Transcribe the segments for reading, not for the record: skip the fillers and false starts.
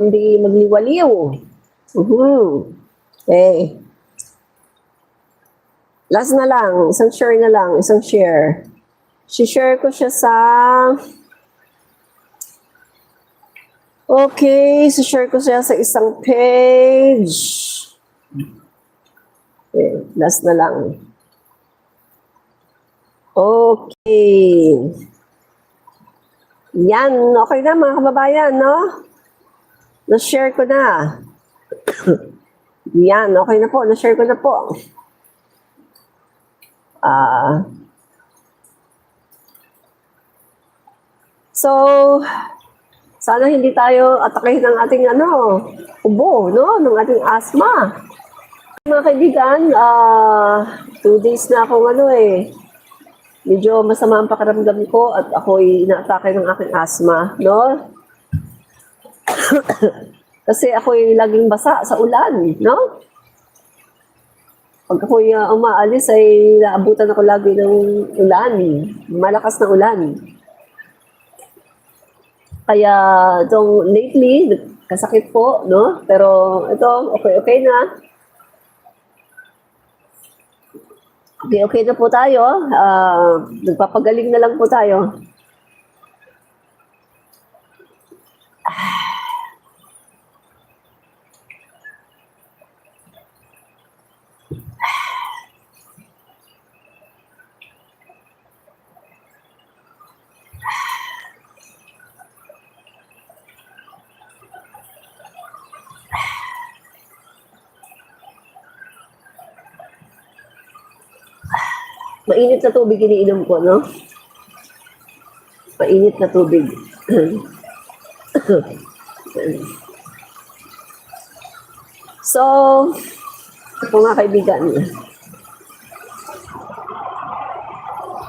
hindi magliwaliw. Okay. Last na lang, isang share. Si-share ko siya sa... Okay, si-share ko siya sa isang page. Okay, last na lang. Okay. Yan, okay na mga kababayan, no? Na-share ko na. Yan, okay na po. Na-share ko na po. So, sana hindi tayo atakihin ng ating ubo, no? Ng ating asthma. Mga kaibigan, 2 days na akong medyo masama ang pakiramdam ko at ako'y inaatake ng aking asthma, no? Kasi ako'y laging basa sa ulan, no? Pag ako'y umaalis ay naabutan ako lagi ng ulan, malakas na ulan. Kaya itong lately, kasakit po, no? Pero ito, okay na. Okay na po tayo. Nagpapagaling na lang po tayo. Mainit na tubig iniinom ko, no? Mainit na tubig. So, mga kaibigan.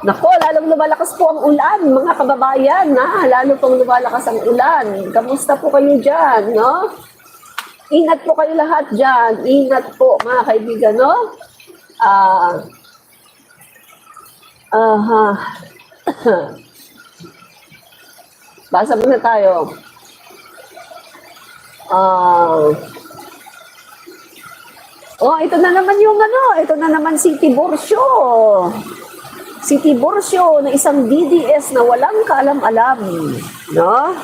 Nako, lalong lumalakas po ang ulan, mga kababayan, na lalo pong lumalakas ang ulan. Kamusta po kayo dyan, no? Ingat po kayo lahat dyan. Ingat po, mga kaibigan, no? Basa muna tayo. Ito na naman ito na naman si Tiburcio. Si Tiburcio na isang DDS na walang kaalam-alam, no?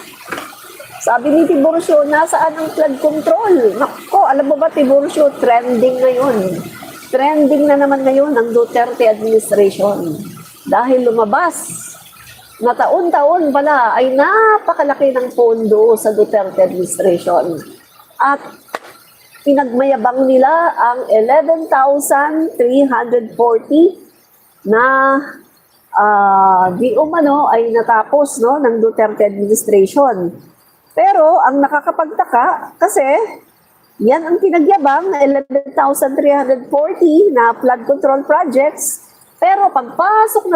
Sabi ni Tiburcio, nasaan ang flood control? Nako, alam mo ba Tiburcio, trending ngayon. Trending na naman ngayon ang Duterte administration. Dahil lumabas na taon-taon pala ay napakalaki ng pondo sa Duterte administration. At pinagmayabang nila ang 11,340 na di umano ay natapos, no, ng Duterte administration. Pero ang nakakapagtaka kasi yan ang pinagyabang na 11,340 na flood control projects. Pero pagpasok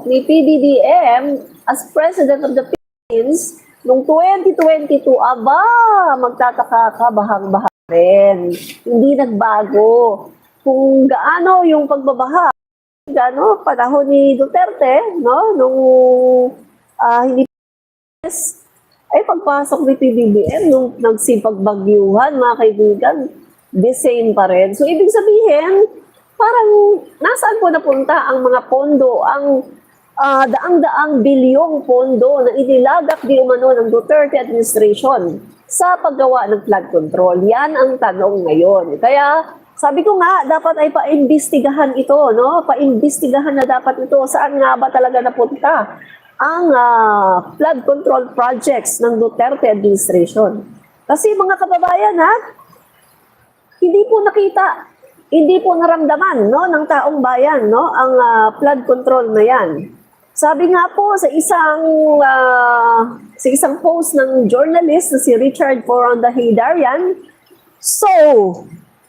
ni PBBM as President of the Philippines noong 2022, magtataka ka, bahang-baha rin. Hindi nagbago. Kung gaano yung pagbabaha, gaano panahon ni Duterte, no, nung hindi ay pagpasok ni PBBM nung nagsipagbagyuhan, mga kaibigan, the same pa rin. So, ibig sabihin, parang nasaan po napunta ang mga pondo, ang daang-daang bilyong pondo na inilagak di umano ng Duterte administration sa paggawa ng flood control. Yan ang tanong ngayon. Kaya, sabi ko nga, dapat ay paimbestigahan ito, no? Paimbestigahan na dapat ito. Saan nga ba talaga napunta ang flood control projects ng Duterte administration? Kasi mga kababayan, hindi po nakita, hindi po naramdaman, no, ng taong bayan, no, ang flood control na yan. Sabi nga po sa isang post ng journalist na si Richard Poronda Heydarian, so,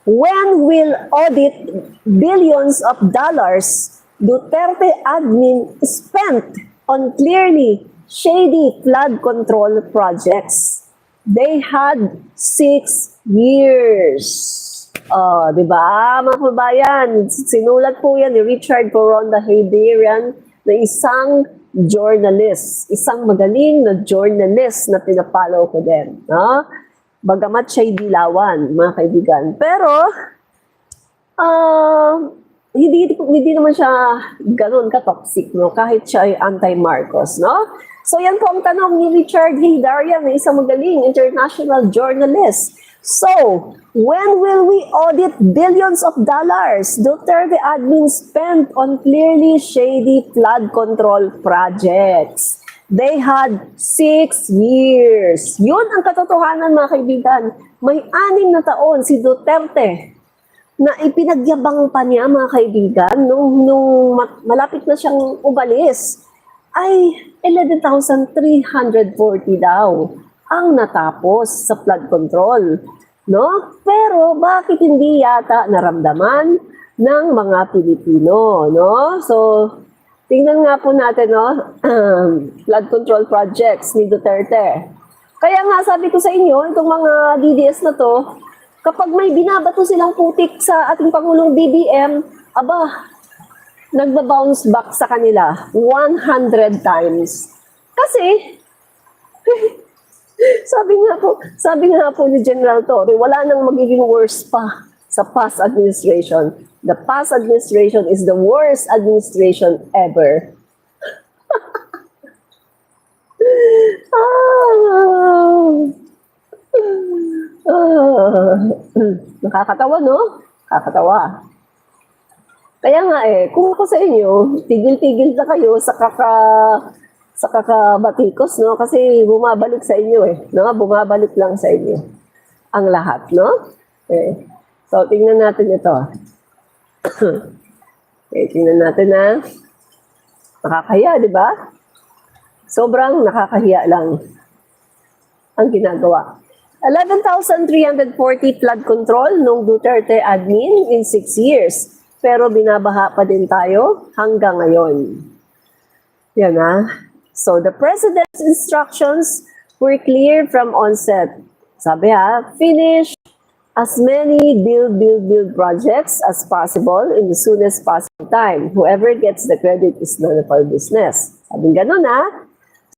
when will audit billions of dollars Duterte admin spent on clearly shady flood control projects? They had 6 years. Di ba, mga kababayan? Sinulat po yan ni Richard Poronda Heydarian na isang journalist. Isang magaling na journalist na pinapollow ko din. No? Bagamat siya'y dilawan, mga kaibigan. Pero, hindi naman siya ganun ka-toxic, no? Kahit siya ay anti-Marcos, no? So yan po ang tanong ni Richard Hidarian, na isang magaling international journalist. So, when will we audit billions of dollars Duterte admin spent on clearly shady flood control projects? They had 6 years. Yun ang katotohanan, mga kaibigan. May 6 na taon si Duterte na ipinagyabang pa niya, mga kaibigan, nung malapit na siyang umalis, ay 11,340 daw ang natapos sa flood control. No? Pero bakit hindi yata naramdaman ng mga Pilipino? No? So, tingnan nga po natin, no? Flood control projects ni Duterte. Kaya nga sabi ko sa inyo, itong mga DDS na to, kapag may binabato silang putik sa ating Pangulong BBM, aba, nagba-bounce back sa kanila 100 times. Kasi, sabi nga po ni General Torre, wala nang magiging worse pa sa past administration. The past administration is the worst administration ever. Nakakatawa, no? Nakakatawa. Kaya nga kung ako sa inyo, tigil-tigil na kayo sa kakabatikos, no? Kasi bumabalik sa inyo no? Bumabalik lang sa inyo ang lahat, no? So, tingnan natin ito. Tingnan natin na nakakahiya, di ba? Sobrang nakakahiya lang ang ginagawa. 11,340 flood control nung Duterte admin in 6 years. Pero binabaha pa din tayo hanggang ngayon. Yan So, the President's instructions were clear from onset. Sabi finish as many build projects as possible in the soonest possible time. Whoever gets the credit is none of our business. Sabi ganun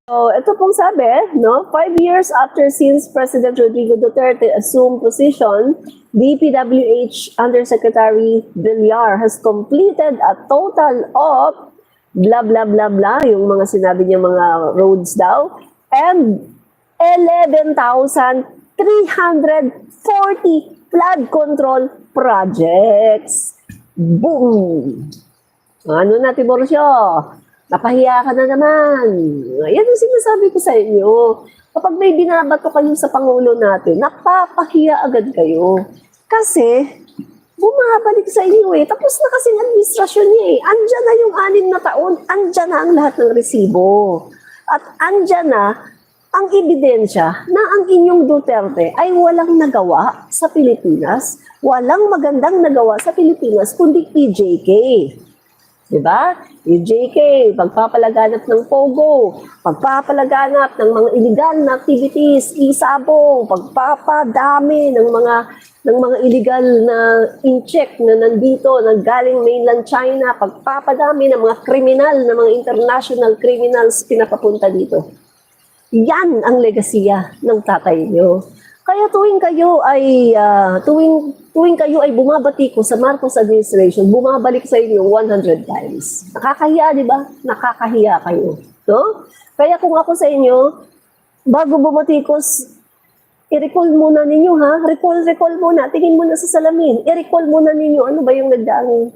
So, ito pong sabi, no? 5 years after since President Rodrigo Duterte assumed position, DPWH Undersecretary Villar has completed a total of blah, blah, blah, blah, yung mga sinabi niya mga roads daw, and 11,340 flood control projects. Boom! Ano na, Tiborcio? Napahiya ka na naman. Yan ang sinasabi ko sa inyo. Kapag may binabato kayo sa Pangulo natin, napapahiya agad kayo. Kasi, bumabalik sa inyo Tapos na kasi ang administrasyon niya Andyan na yung 6 na taon. Andyan na ang lahat ng resibo. At andyan na ang ebidensya na ang inyong Duterte ay walang nagawa sa Pilipinas. Walang magandang nagawa sa Pilipinas, kundi PJK. Diba? PJK, pagpapalaganap ng POGO, pagpapalaganap ng mga illegal na activities, isabong, pagpapadami ng mga illegal na in-check na nandito, nanggaling mainland China, pagpapadami ng mga kriminal, ng mga international criminals pinapapunta dito. Yan ang legasiya ng tatay nyo. Kaya tuwing kayo ay bumabatiko sa Marcos administration, bumabalik sa inyo 100 times. Nakakahiya, di ba? Nakakahiya kayo. No? Kaya kung ako sa inyo, bago bumatikos, i-recall muna ninyo Recall muna. Tingin muna sa salamin. I-recall muna ninyo ano ba yung nagdaang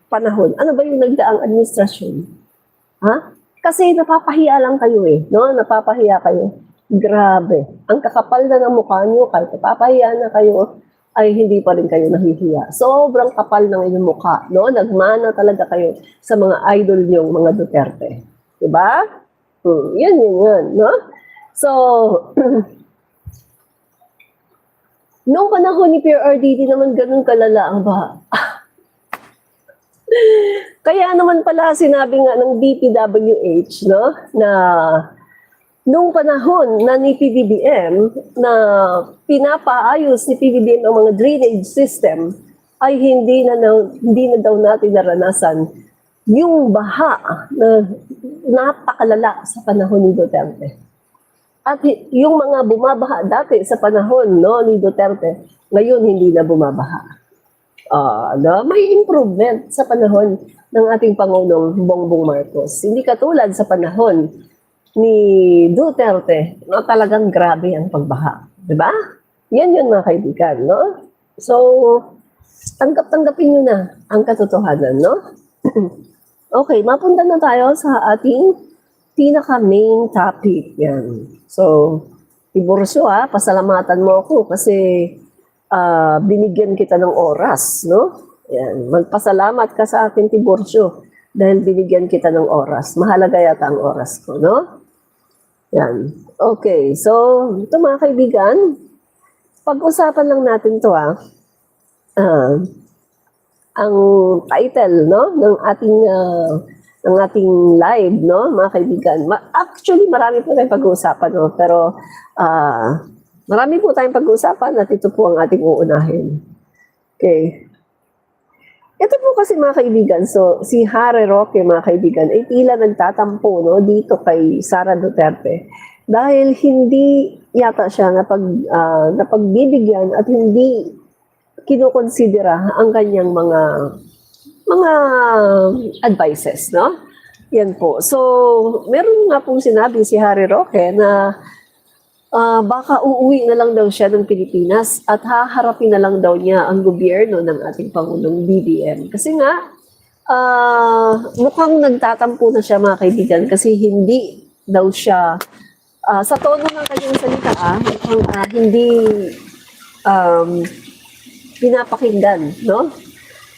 panahon? Ano ba yung nagdaang administrasyon? Kasi napapahiya lang kayo no? Napapahiya kayo. Grabe. Ang kakapal na ng mukha nyo, kahit napapahiya na kayo, ay hindi pa rin kayo nahihiya. Sobrang kapal ng inyong mukha, no? Nagmana talaga kayo sa mga idol nyong mga Duterte. Diba? Yan, no? So, noong panahon ni PRRD, naman ganun kalala ang baha. Kaya naman pala sinabi nga ng DPWH, no, na nung panahon na ni PBBM na pinapaayos ni PBBM ang mga drainage system ay hindi na daw natin naranasan yung baha na napakalala sa panahon ni Duterte. At yung mga bumabaha dati sa panahon, no, ni Duterte, ngayon hindi na bumabaha. May improvement sa panahon ng ating Pangulong Bongbong Marcos. Hindi katulad sa panahon ni Duterte na talagang grabe ang pagbaha. Diba? Yan yun mga kaibigan, no? So, tanggap-tanggapin nyo na ang katotohanan, no? Okay, mapunta na tayo sa ating pinaka-main topic. Yan. So, Tiburcio, pasalamatan mo ako kasi binigyan kita ng oras, no? Yan. Magpasalamat ka sa akin, Tiburcio, dahil binigyan kita ng oras. Mahalaga yata ang oras ko, no? Yan. Okay, so, ito mga kaibigan, pag-usapan lang natin to, ang title, no, ng ating live, no, mga kaibigan. Actually, marami po tayong pag-uusapan, no, pero marami po tayong pag-uusapan at ito po ang ating uunahin. Okay. Ito po kasi mga kaibigan, so si Harry Roque mga kaibigan ay tila nagtatampo, no, dito kay Sara Duterte dahil hindi yata siya napagbibigyan at hindi kinukonsidera ang kanyang mga advices, no? Yan po. So, meron nga pong sinabi si Harry Roque na baka uuwi na lang daw siya ng Pilipinas at haharapin na lang daw niya ang gobyerno ng ating Pangulong BBM. Kasi nga, mukhang nagtatampo na siya mga kaibigan kasi hindi daw siya, sa tono ng kanyang salita, mukhang hindi pinapakinggan, no,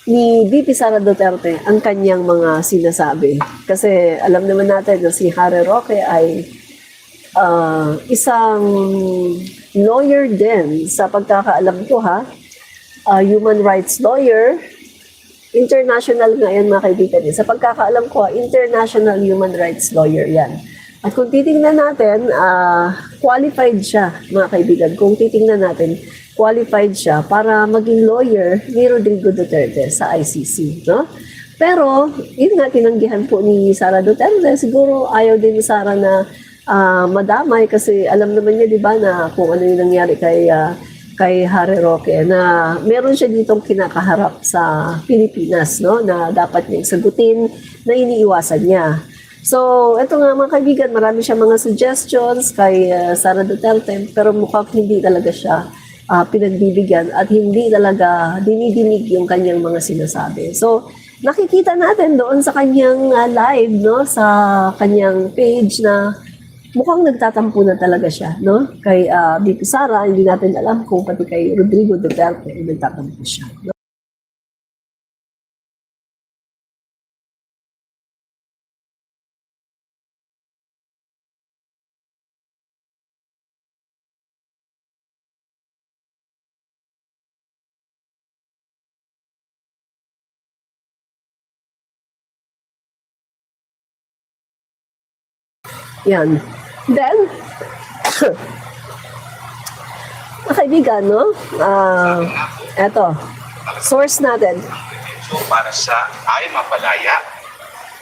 ni VP Sara Duterte ang kanyang mga sinasabi. Kasi alam naman natin na si Harry Roque ay isang lawyer din sa pagkakaalam ko, human rights lawyer, international nga yan mga kaibigan. Sa pagkakaalam ko, international human rights lawyer yan. At kung titingnan natin, qualified siya mga kaibigan. Kung titingnan natin, qualified siya para maging lawyer ni Rodrigo Duterte sa ICC, no? Pero, yun nga, tinanggihan po ni Sara Duterte. Siguro ayaw din ni Sara na madamay kasi alam naman niya, di ba, na kung ano yung nangyari kay Harry Roque, na meron siya ditong kinakaharap sa Pilipinas, no? Na dapat niyang sagutin, na iniiwasan niya. So, ito nga mga kaibigan, marami siya mga suggestions kay Sara Duterte, pero mukhang hindi talaga siya pinagbibigyan at hindi talaga dinidinig yung kanyang mga sinasabi. So, nakikita natin doon sa kanyang live, no, sa kanyang page na mukhang nagtatampo na talaga siya, no? Kay VP Sara, hindi natin alam kung pati kay Rodrigo Duterte ay nagtatampo siya, no? Yan. Then, mga kaibigan, no? Eto, source natin. So, para sa ay mapalaya,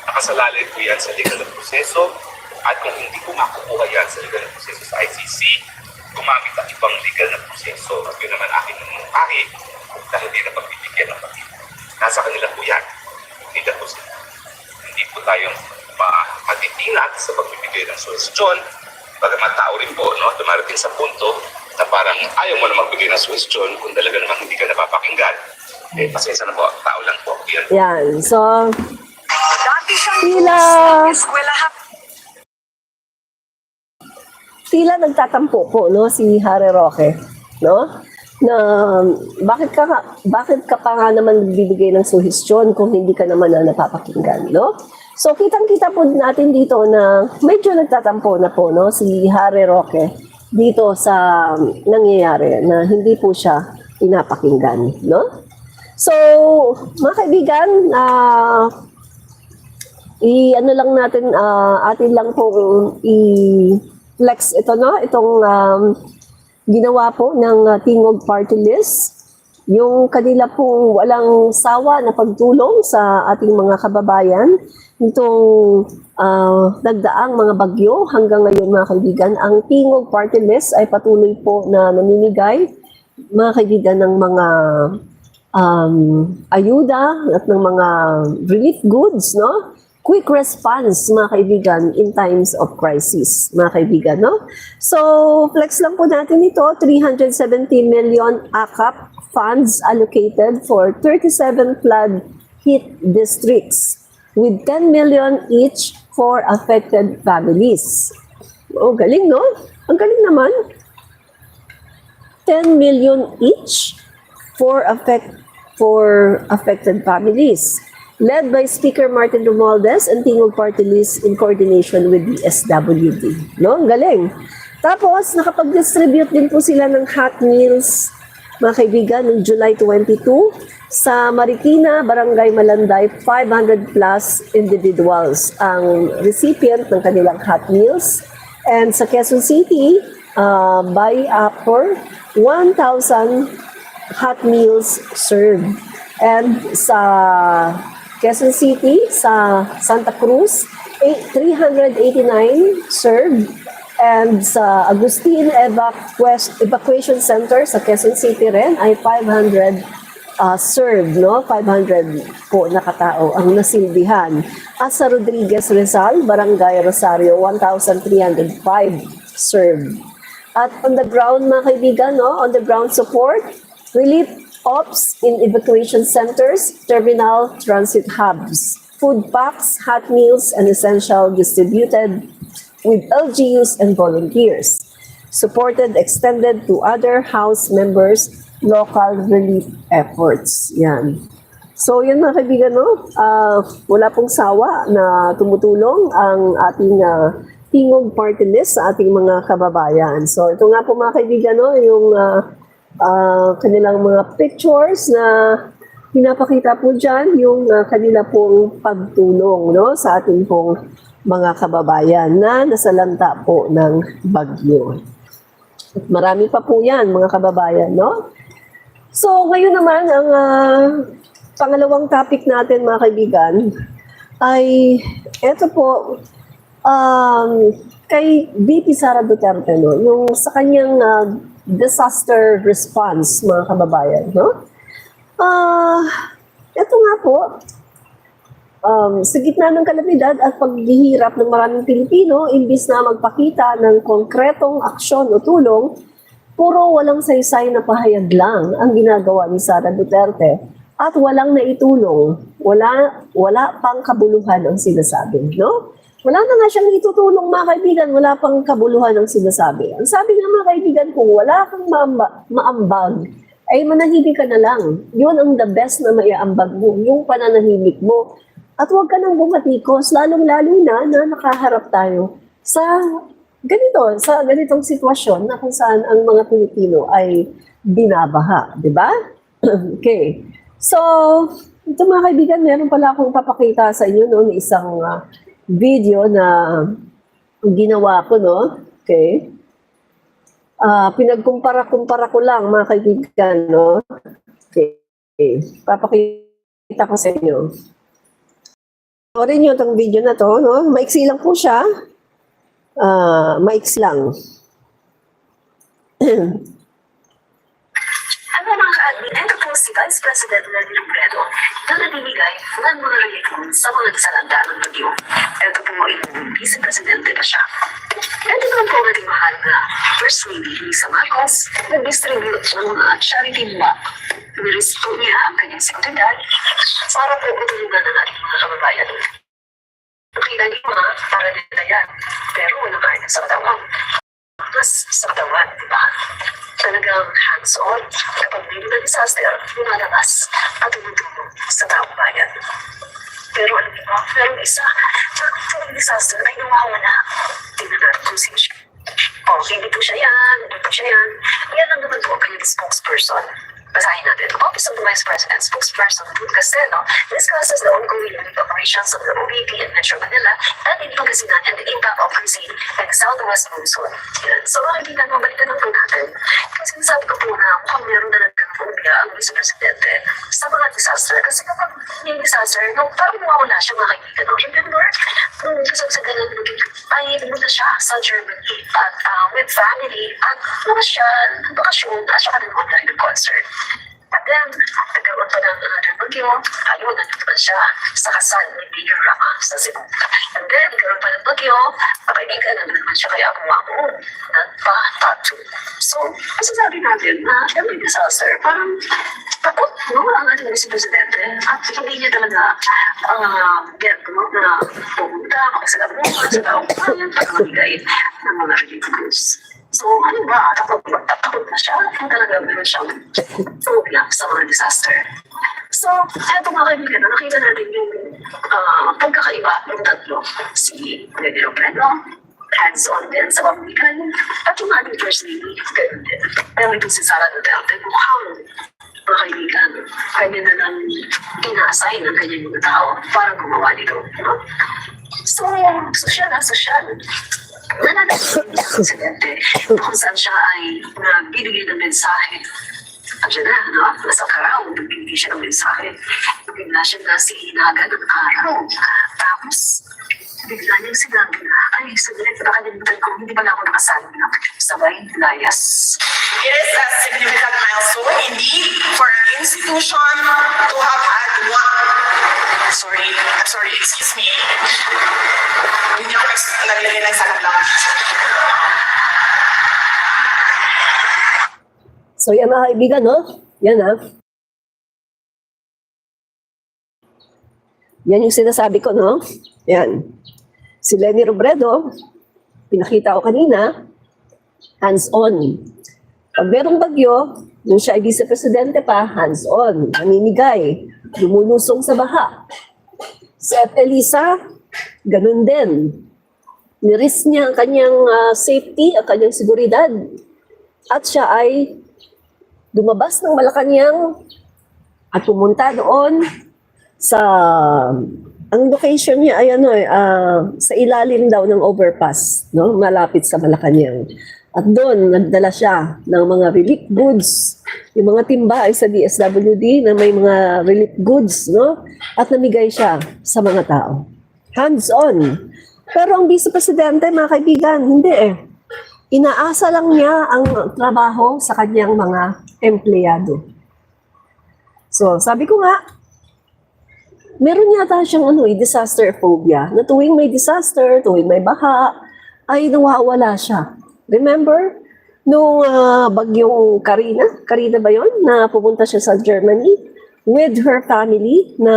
nakasalalay po yan sa legal na proseso at kung hindi ko makukuha yan sa legal na proseso sa ICC, gumamit ang ibang legal na proseso. At yun naman aking namungkahi dahil hindi na pagbibigyan ng pati. Nasa kanila po yan. Hindi po sila. Hindi po tayong matitinag sa pagbibigay ng suwestyon. Bagamat tao rin po, no, dumarating sa punto na parang ayaw mo na magbigay ng suwestyon kung talaga naman hindi ka napapakinggan. Pasensya na po, tao lang po. Yan. So, tila nagtatampo po, no, si Harry Roque, no? Na bakit ka pa nga naman bibigay ng suhestyon kung hindi ka naman na napapakinggan, no? So, kitang-kita po natin dito na medyo nagtatampo na po, no, si Harry Roque dito sa nangyayari na hindi po siya pinapakinggan, no? So, mga kaibigan, ano lang natin, atin lang pong i-flex ito, no? Itong ginawa po ng Tingog Party List yung kanila pong walang sawa na pagtulong sa ating mga kababayan nitong nagdaang mga bagyo hanggang ngayon mga kaibigan. Ang Tingog Party List ay patuloy po na namimigay mga kaibigan ng mga ayuda at ng mga relief goods, no? Quick response, mga kaibigan, in times of crisis, mga kaibigan, no? So, flex lang po natin ito, 370 million AKAP funds allocated for 37 flood hit districts with 10 million each for affected families. Oh, galing, no? Ang galing naman. 10 million each for affected families, led by Speaker Martin Romualdez and Tingog Party List in coordination with the SWD. No? Ang galing. Tapos, nakapag-distribute din po sila ng hot meals, mga kaibigan, noong July 22, sa Marikina, Barangay Malanday, 500 plus individuals ang recipient ng kanilang hot meals. And sa Quezon City, by for 1,000 hot meals served. And sa Quezon City, sa Santa Cruz, 389 served. And sa Agustin Evacuation Center sa Quezon City rin ay 500 served, no? 500 po na katao ang nasilbihan. At sa Rodriguez Rizal, Barangay Rosario, 1,305 served. At on the ground, mga kaibigan, no? On the ground support, relief ops in evacuation centers, terminal transit hubs, food packs, hot meals, and essential distributed with LGUs and volunteers. Supported, extended to other House members, local relief efforts. Yan. So, yan mga kaibigan, no? Wala pong sawa na tumutulong ang ating Tingog Party List sa ating mga kababayan. So, ito nga po mga kaibigan, no? Yung kanilang mga pictures na pinapakita po dyan, yung kanila pong pagtulong, no? Sa ating pong mga kababayan na nasalanta po ng bagyo. Marami pa po yan, mga kababayan, no? So, ngayon naman, ang pangalawang topic natin, mga kaibigan, ay eto po, kay VP Sara Duterte, no? Yung sa kanyang disaster response, mga kababayan, no? Eto nga po, sa gitna ng kalamidad at paghihirap ng maraming Pilipino, imbis na magpakita ng konkretong aksyon o tulong, puro walang saysay na pahayag lang ang ginagawa ni Sara Duterte at walang naitulong. Wala pang kabuluhan ang sinasabi, no? Wala na nga siyang itutulong, mga kaibigan, wala pang kabuluhan ang sinasabi. Ang sabi nga, mga kaibigan, kung wala kang maambag, ay manahimik ka na lang. Yun ang the best na maiambag mo, yung pananahimik mo. At huwag ka nang bumatikos, lalong-lalo na nakaharap tayo sa ganitong sitwasyon na kung saan ang mga Pilipino ay binabaha, di ba? Okay. So, ito mga kaibigan, meron pala akong papakita sa inyo, no, ng isang video na ginawa ko, no? Okay. Pinagkumpara-kumpara ko lang, mga kaibigan, no? Okay. Papakita ko sa inyo. Orin nyo itong video na to, no? Maiksi lang po siya. Maiksi lang. Ito po si Vice President Lenny Robredo na nagbibigay ng mga relief sa mga nasalanta ng bagyo. Ito po ay Vice Presidente pa siya. Ito naman po ang ating mahal na First Lady Lisa Marcos nag-distribute ng mga charity map. Niris po niya ang kanyang seguridad para po matulungan ng ating mga kababayan. Nakita niyo para nila yan, pero walang kaya sa katawan. Mas sa katawan, di ba? Talagang hands-on kapag may mga disaster, lumalabas at tumutulong sa taong bayan. Pero alam niyo ba, meron isa na kung disaster ay nawawala. Tingnan natin kung sino siya. Hindi po siya yan, hindi po siya yan. Yan lang naman po ang kanyang spokesperson. Basahin natin. Office of the Vice President spokesperson Ruth Castelo discusses the ongoing relief operations of the OVP in Metro Manila and in Pangasinan and the impact of Francine and Southwest Monsoon. So, kaibigan, mabalikan lang po natin. Kasi sabi ko po na mukhang meron na nagkakapobia ang Vice Presidente sa mga disaster. Kasi kapag may disaster, no, parang mawawala siya mga kaibigan. No? Remember, nung kasagsagan ng ay pumunta siya sa Germany at with family at bakasyon at saka nanood na rin ng concert. At then, nagkaroon pa ng bagyo, ayun, nandito pa siya sa kasal ni Mayor Rama sa Cebu. And then, nagkaroon pa ng bagyo, kapaibigan na naman siya kaya ako nagpa-tattoo. So, masasabi natin na every disaster, parang takot, no, ang ating Vice Presidente. At hindi niya talaga get, no, na pumunta, makasalamuha sa taong bayan para mamigay ng mga relief goods. So, ano ba? Takot na siya. Kung talaga meron siyang phobia sa mga disaster. So, eto mga kaibigan, nakita natin yung pagkakaiba ng tatlo. Si Lenny Robredo, hands-on din sa pamilikan, at yung ating First Lady, ganun din. Pero ito si Sara Duterte, mukhang mga kaibigan, kanya na lang ina-assign ng kanyang mga tao para gumawa nito. No? So, sosyal na sosyal. Nananasin niya sa Presidente kung saan siya ay nagbibigay ng mensahe. Andiyan na, no? Nasa karaw, nagbibigay siya ng mensahe. Bigla siya na sihinagan ng araw. Tapos, bigla niyang sinabi na, ay, saglit, nakalimutan ko, hindi ba na ako nakasabi na sabay layas. It is a significant milestone indeed for an institution to have had one. I'm sorry, excuse me. Hindi ako naglagay ng sanap lang. So yan mga kaibigan, no? Yan Yan yung sinasabi ko, no? Yan. Si Lenny Robredo, pinakita ko kanina, hands-on. Pag merong bagyo, yung siya ay vice-presidente pa, hands-on. Namimigay. Lumulusong sa baha. Si F. Elisa, ganun din. Niris niya ang kanyang safety, ang kanyang seguridad. At siya ay lumabas ng Malacanang at pumunta doon sa ang location niya ay sa ilalim daw ng overpass, no, malapit sa Malacanang. At doon nagdala siya ng mga relief goods, yung mga timba ay sa DSWD na may mga relief goods, no, at namigay siya sa mga tao. Hands-on. Pero ang Vice Presidente, mga kaibigan, hindi Inaasa lang niya ang trabaho sa kanyang mga empleyado. So, sabi ko nga, meron yata siyang disaster phobia, na tuwing may disaster, tuwing may baha, ay nawawala siya. Remember, nung bagyong Karina ba yun, na pumunta siya sa Germany with her family na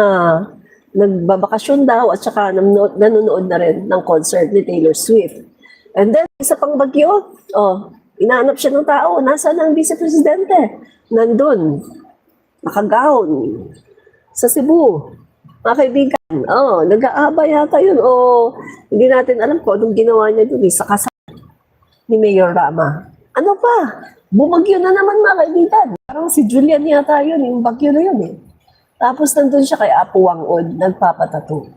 nagbabakasyon daw at saka nanonood na rin ng concert ni Taylor Swift. And then, isa pang bagyo, inaanap siya ng tao, nasaan ang Vice Presidente? Nandun, nakagown, sa Cebu. Mga kaibigan, nag-aabay yata yun, hindi natin alam ko anong ginawa niya dun sa kasal ni Mayor Rama. Ano pa? Bumagyo na naman mga kaibigan. Parang si Julian yata yun, yung bagyo na yun Tapos nandun siya kay Apo Wang-od, nagpapatato.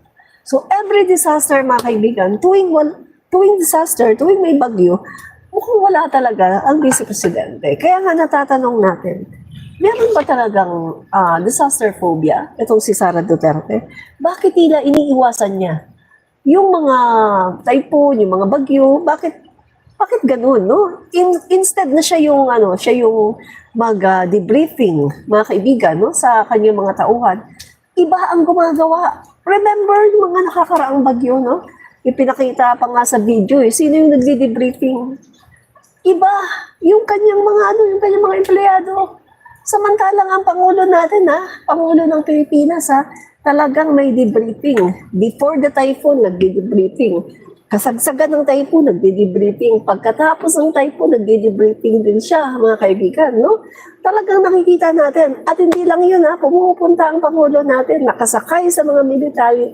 So every disaster mga kaibigan, tuwing disaster, tuwing may bagyo, mukhang wala talaga ang Vice Presidente. Kaya nga natatanong natin, meron ba talagang disaster phobia itong si Sara Duterte? Bakit nila iniiwasan niya? Yung mga typhoon, yung mga bagyo, bakit ganun, no? Instead na siya yung mag-debriefing, mga kaibigan, no, sa kanyang mga tauhan, iba ang gumagawa. Remember yung mga nakakaraang bagyo, no? Ipinakita pa nga sa video, sino yung nagde-debriefing? Iba yung kanyang mga empleyado. Samantalang ang Pangulo natin, Pangulo ng Pilipinas, talagang may debriefing. Before the typhoon, nagde-debriefing. Kasagsagan ng typhoon, nagde-debriefing. Pagkatapos ng typhoon, nagde-debriefing din siya, mga kaibigan, no? Talagang nakikita natin. At hindi lang yun, pumupunta ang Pangulo natin, nakasakay sa mga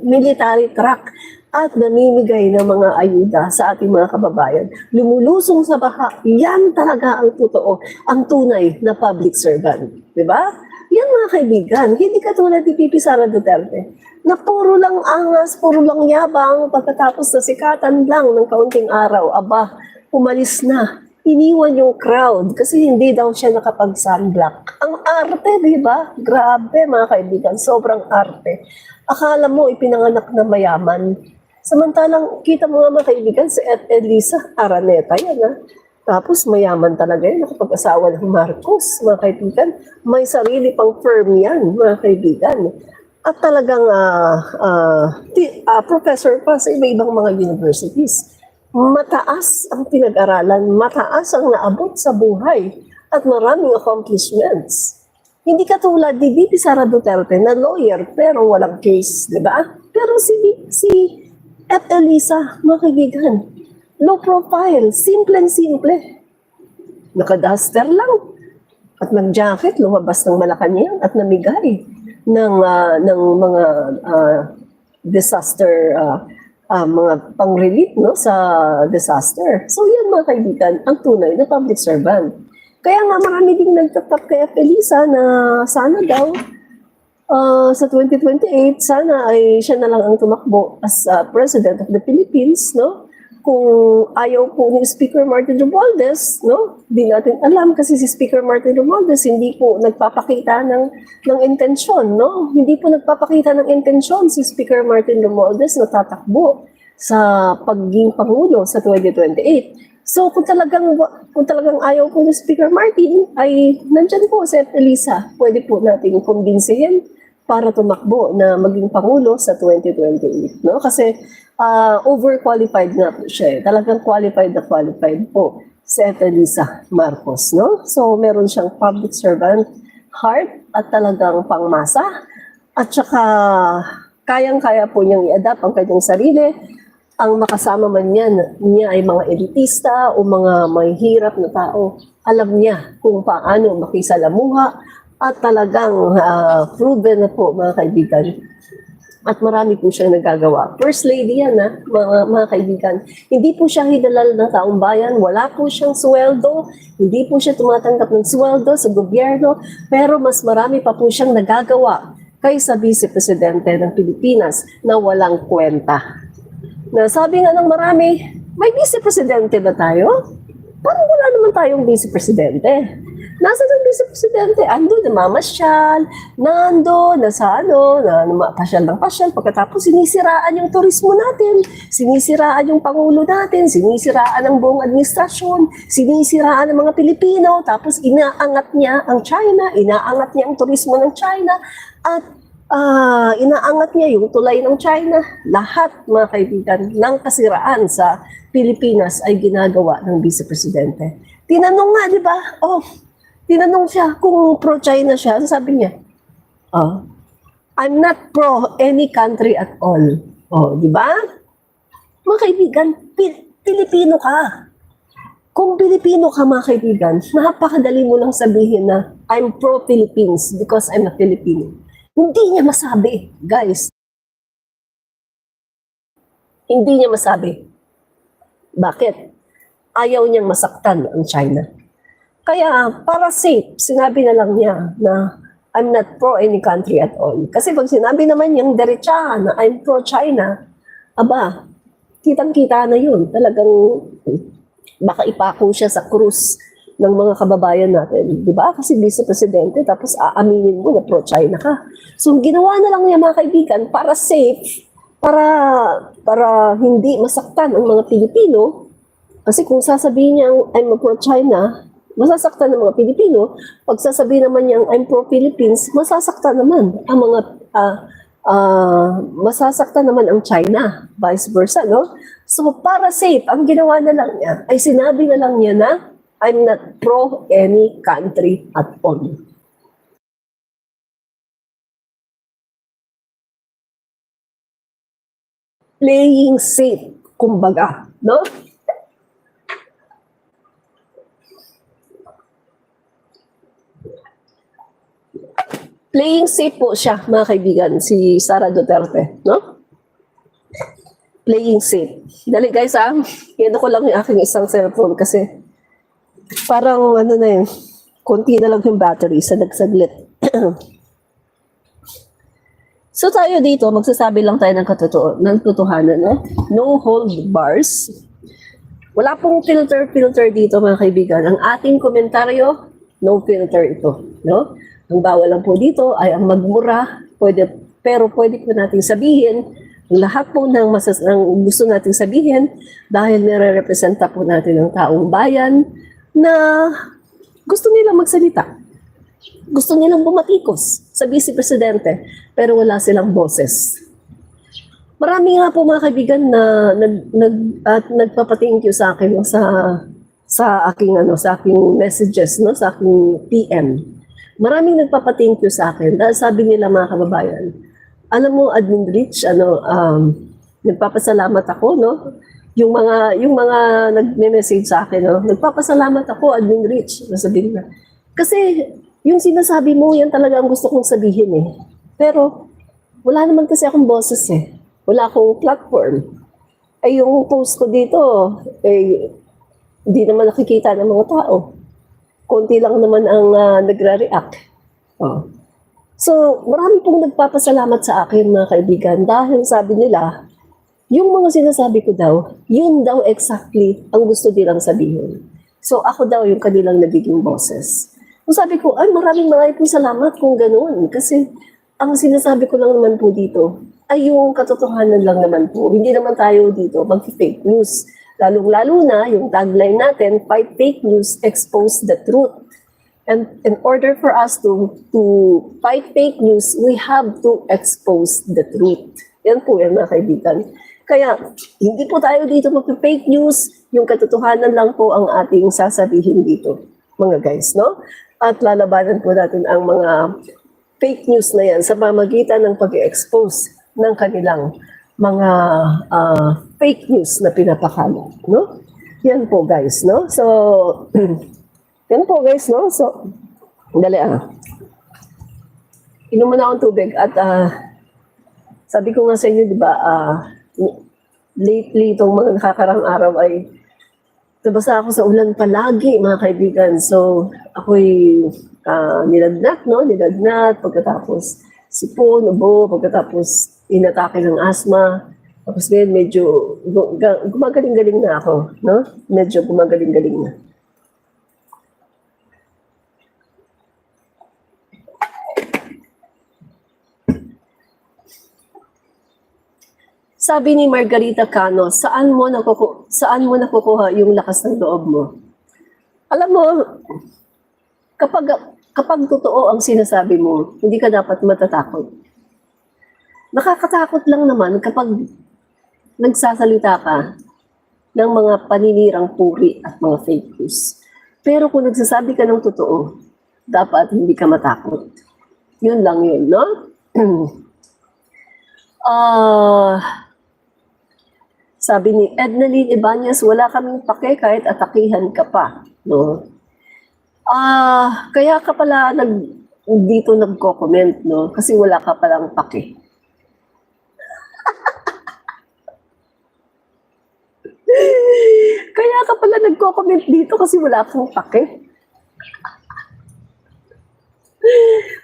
military truck at namimigay ng mga ayuda sa ating mga kababayan. Lumulusong sa baha, yan talaga ang totoo, ang tunay na public servant. Diba? Yan mga kaibigan, hindi katulad ni Pipi Sara Duterte, na puro lang angas, puro lang yabang, pagkatapos na sikatan lang ng kaunting araw, umalis na. iniwan yung crowd kasi hindi daw siya nakapag-sunblock. Ang arte, di ba? Grabe mga kaibigan, sobrang arte. Akala mo ipinanganak na mayaman. Samantalang kita mo nga mga kaibigan, si Elisa Araneta yan ha. Tapos mayaman talaga yan, nakapag-asawa ng Marcos, mga kaibigan. May sarili pang firm yan, mga kaibigan. At talagang professor pa sa iba-ibang mga universities. Mataas ang pinag-aralan, mataas ang naabot sa buhay, at maraming accomplishments. Hindi katulad ni VP Sara Duterte na lawyer pero walang case, di ba? Pero si F. Elisa, mga kaibigan, low profile, simple. Nakaduster lang. At nag-jacket, lumabas ng Malacanang at namigay ng mga disaster, mga pang-relief no, sa disaster. So yan mga kaibigan, ang tunay na public servant. Kaya nga marami ding nagtatap kay F. Elisa na sana daw sa 2028, sana ay siya na lang ang tumakbo as President of the Philippines, no? Kung ayaw po ni Speaker Martin Romualdez, no? Di natin alam kasi si Speaker Martin Romualdez hindi po nagpapakita ng intensyon, no? Hindi po nagpapakita ng intensyon si Speaker Martin Romualdez na tatakbo sa pagiging Pangulo sa 2028. So kung talagang ayaw po ni Speaker Martin, ay nandyan po si F. Elisa. Pwede po natin kumbinsihin para tumakbo na maging Pangulo sa 2028. No? Kasi overqualified nga po siya. Talagang qualified po si F. Elisa Marcos. No? So meron siyang public servant heart at talagang pangmasa. At saka kayang-kaya po niyang i-adapt ang kanyang sarili. Ang makasama man niya ay mga elitista o mga may hirap na tao. Alam niya kung paano makisalamuha at talagang proven na po mga kaibigan. At marami po siyang nagagawa. First lady yan mga kaibigan. Hindi po siya hidalal ng taong bayan. Wala po siyang sweldo. Hindi po siya tumatanggap ng sweldo sa gobyerno. Pero mas marami pa po siyang nagagawa kaysa Vice Presidente ng Pilipinas na walang kwenta. Na sabi nga ng marami, may Vice Presidente ba tayo? Parang wala naman tayong Vice Presidente. Nasa ng Vice Presidente? Ando, namamasyal, nando, nasa pasyal ng pasyal. Pagkatapos sinisiraan yung turismo natin, sinisiraan yung Pangulo natin, sinisiraan ang buong administrasyon, sinisiraan ang mga Pilipino, tapos inaangat niya ang China, inaangat niya ang turismo ng China, at inaangat niya yung tulay ng China. Lahat, mga kaibigan, ng kasiraan sa Pilipinas ay ginagawa ng Vice Presidente. Tinanong nga, di ba? Tinanong siya kung pro-China siya. Sabi niya, I'm not pro any country at all. Di ba? Mga kaibigan, Pilipino ka. Kung Pilipino ka, mga kaibigan, napakadali mo lang sabihin na I'm pro-Philippines because I'm a Filipino. Hindi niya masabi, guys. Hindi niya masabi. Bakit? Ayaw niyang masaktan ang China. Kaya, para safe, sinabi na lang niya na I'm not pro any country at all. Kasi pag sinabi naman niyang diretsa na I'm pro-China, kitang-kita na yun. Talagang baka ipako siya sa krus ng mga kababayan natin. Di ba? Kasi Vice Presidente, tapos aaminin mo na pro-China ka. So, ginawa na lang niya mga kaibigan para safe, para hindi masaktan ang mga Pilipino. Kasi kung sasabihin niya I'm pro-China, masasaktan ng mga Pilipino. Pag sasabihin naman niya I'm pro-Philippines, masasaktan naman ang mga masasaktan naman ang China, vice versa, no? So, para safe, ang ginawa na lang niya ay sinabi na lang niya na I'm not pro any country at all. Playing safe, kumbaga, no? Playing safe po siya, mga kaibigan, si Sara Duterte, no? Playing safe. Dali guys, yan ko lang yung aking isang cellphone kasi parang konti na lang yung battery sa nagsaglit. So tayo dito, magsasabi lang tayo ng totohanan, no? No hold bars. Wala pong filter dito mga kaibigan. Ang ating komentaryo, no filter ito. No? Ang bawal lang po dito ay ang magmura, pero pwede po nating sabihin lahat po ng gusto nating sabihin dahil nire-representa po natin ang taong bayan na gusto nilang magsalita. Gusto nilang bumatikos sa Vice Presidente pero wala silang boses. Marami nga po mga kaibigan na nagpapa-thank you sa akin sa aking messages, no, sa aking PM. Maraming nagpapa-thank you sa akin dahil sabi nila mga kababayan, alam mo, Admin Rich, nagpapasalamat ako, no? Yung mga nagme-message sa akin, no? Nagpapasalamat ako, Admin Rich, nasabihin na. Kasi yung sinasabi mo, yan talaga ang gusto kong sabihin eh. Pero wala naman kasi akong boses eh. Wala akong platform. Ay yung post ko dito, hindi naman nakikita ng mga tao. Konti lang naman ang nagre-react. Oh. So, marami pong nagpapasalamat sa akin mga kaibigan dahil sabi nila, yung mga sinasabi ko daw, yun daw exactly ang gusto nilang sabihin. So, ako daw yung kanilang nagiging boses. So, sabi ko, ay maraming pong salamat kung ganoon. Kasi ang sinasabi ko lang naman po dito ay yung katotohanan lang naman po. Hindi naman tayo dito mag-fake news. Lalong-lalo na yung tagline natin, fight fake news, expose the truth. And in order for us to fight fake news, we have to expose the truth. Yan po yan mga kaibigan. Kaya hindi po tayo dito mag-fake news, yung katotohanan lang po ang ating sasabihin dito, mga guys, no? At lalabanan po natin ang mga fake news na yan sa pamamagitan ng pag-expose ng kanilang mga fake news na pinapakalat, no? Yan po guys, no? So, yan po guys, no? So, dali inom muna akong tubig at sabi ko nga sa inyo, di ba, lately itong mga nakakarang araw ay nabasa ako sa ulan palagi, mga kaibigan. So, ako'y nilagnat, no? Nilagnat, pagkatapos sipon, ubo, pagkatapos inatake ng asthma. Tapos ngayon medyo gumagaling-galing na ako, no? Medyo gumagaling-galing na. Sabi ni Margarita Cano, saan mo nakukuha yung lakas ng loob mo? Alam mo, kapag totoo ang sinasabi mo, hindi ka dapat matatakot. Nakakatakot lang naman kapag nagsasalita ka ng mga paninirang puri at mga fake news. Pero kung nagsasabi ka ng totoo, dapat hindi ka matakot. Yun lang yun, no? Sabi ni Ednaline Ibanez, wala kaming pake kahit atakihan ka pa. No? Kaya ka pala dito nagko-comment, no? Kasi wala ka palang pake. Kaya ka pala nagko-comment dito kasi wala kang pake.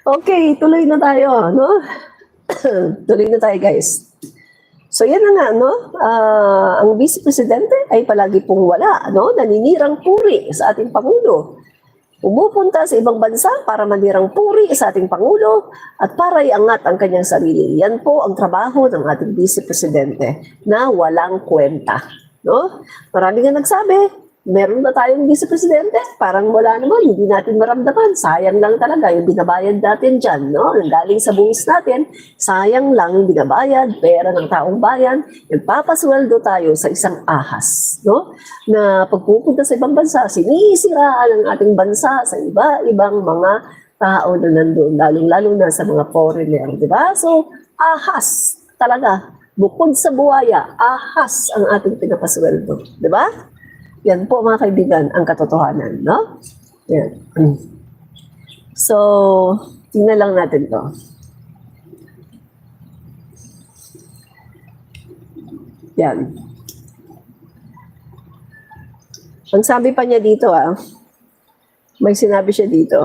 Okay, tuloy na tayo, no? Tuloy na tayo, guys. So yan na nga, no? Ang Vice Presidente ay palagi pong wala, no? Naninirang puri sa ating Pangulo. Pumupunta sa ibang bansa para manirang puri sa ating Pangulo at para iangat ang kanyang sarili. Yan po ang trabaho ng ating Vice Presidente na walang kwenta, no? Marami nga nagsabi, meron ba tayong Vice Presidente? Parang wala naman, hindi natin maramdaman. Sayang lang talaga yung binabayad natin dyan, no? Galing sa buwis natin, sayang lang yung binabayad, pera ng taong bayan. Nagpapasweldo tayo sa isang ahas, no? Na pagpupunta sa ibang bansa, sinisiraan ang ating bansa sa iba-ibang mga tao na nandun, lalong-lalo na sa mga foreigner, di ba? So, ahas talaga. Bukod sa buhaya, ahas ang ating pinapasweldo, di ba? Yan po mga kaibigan, ang katotohanan, no? Yan. So, tingnan lang natin to. Yan. Ang sabi pa niya dito, may sinabi siya dito.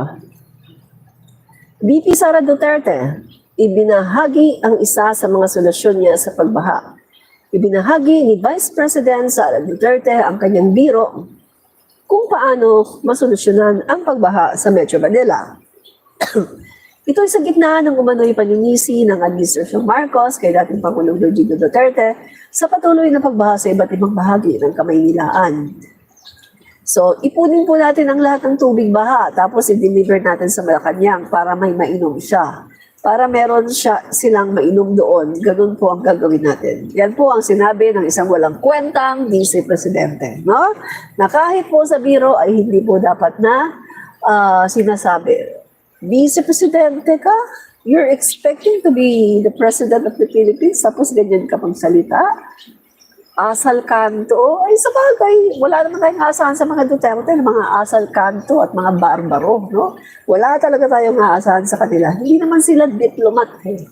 VP Sara Duterte, ibinahagi ang isa sa mga solusyon niya sa pagbaha. Ibinahagi ni Vice President Sara Duterte ang kanyang biro kung paano masolusyonan ang pagbaha sa Metro Manila. Ito ay sa gitna ng umano'y paninisi ng Administrasyong Marcos kay dating Pangulong Rodrigo Duterte sa patuloy na pagbaha sa iba't ibang bahagi ng Kamaynilaan. So, ipunin po natin ang lahat ng tubig baha tapos i-deliver natin sa Malacanang para may mainom siya. Para meron silang mainom doon, ganun po ang gagawin natin. Yan po ang sinabi ng isang walang kwentang Vice Presidente. No? Na kahit po sa biro ay hindi po dapat na sinasabi, Vice Presidente ka? You're expecting to be the President of the Philippines tapos ganyan ka pang salita? Asal kanto? Ay sa bagay, wala naman tayong aasahan sa mga Duterte ng mga asal kanto at mga barbaro. No? Wala talaga tayong aasahan sa kanila. Hindi naman sila diplomat. Eh.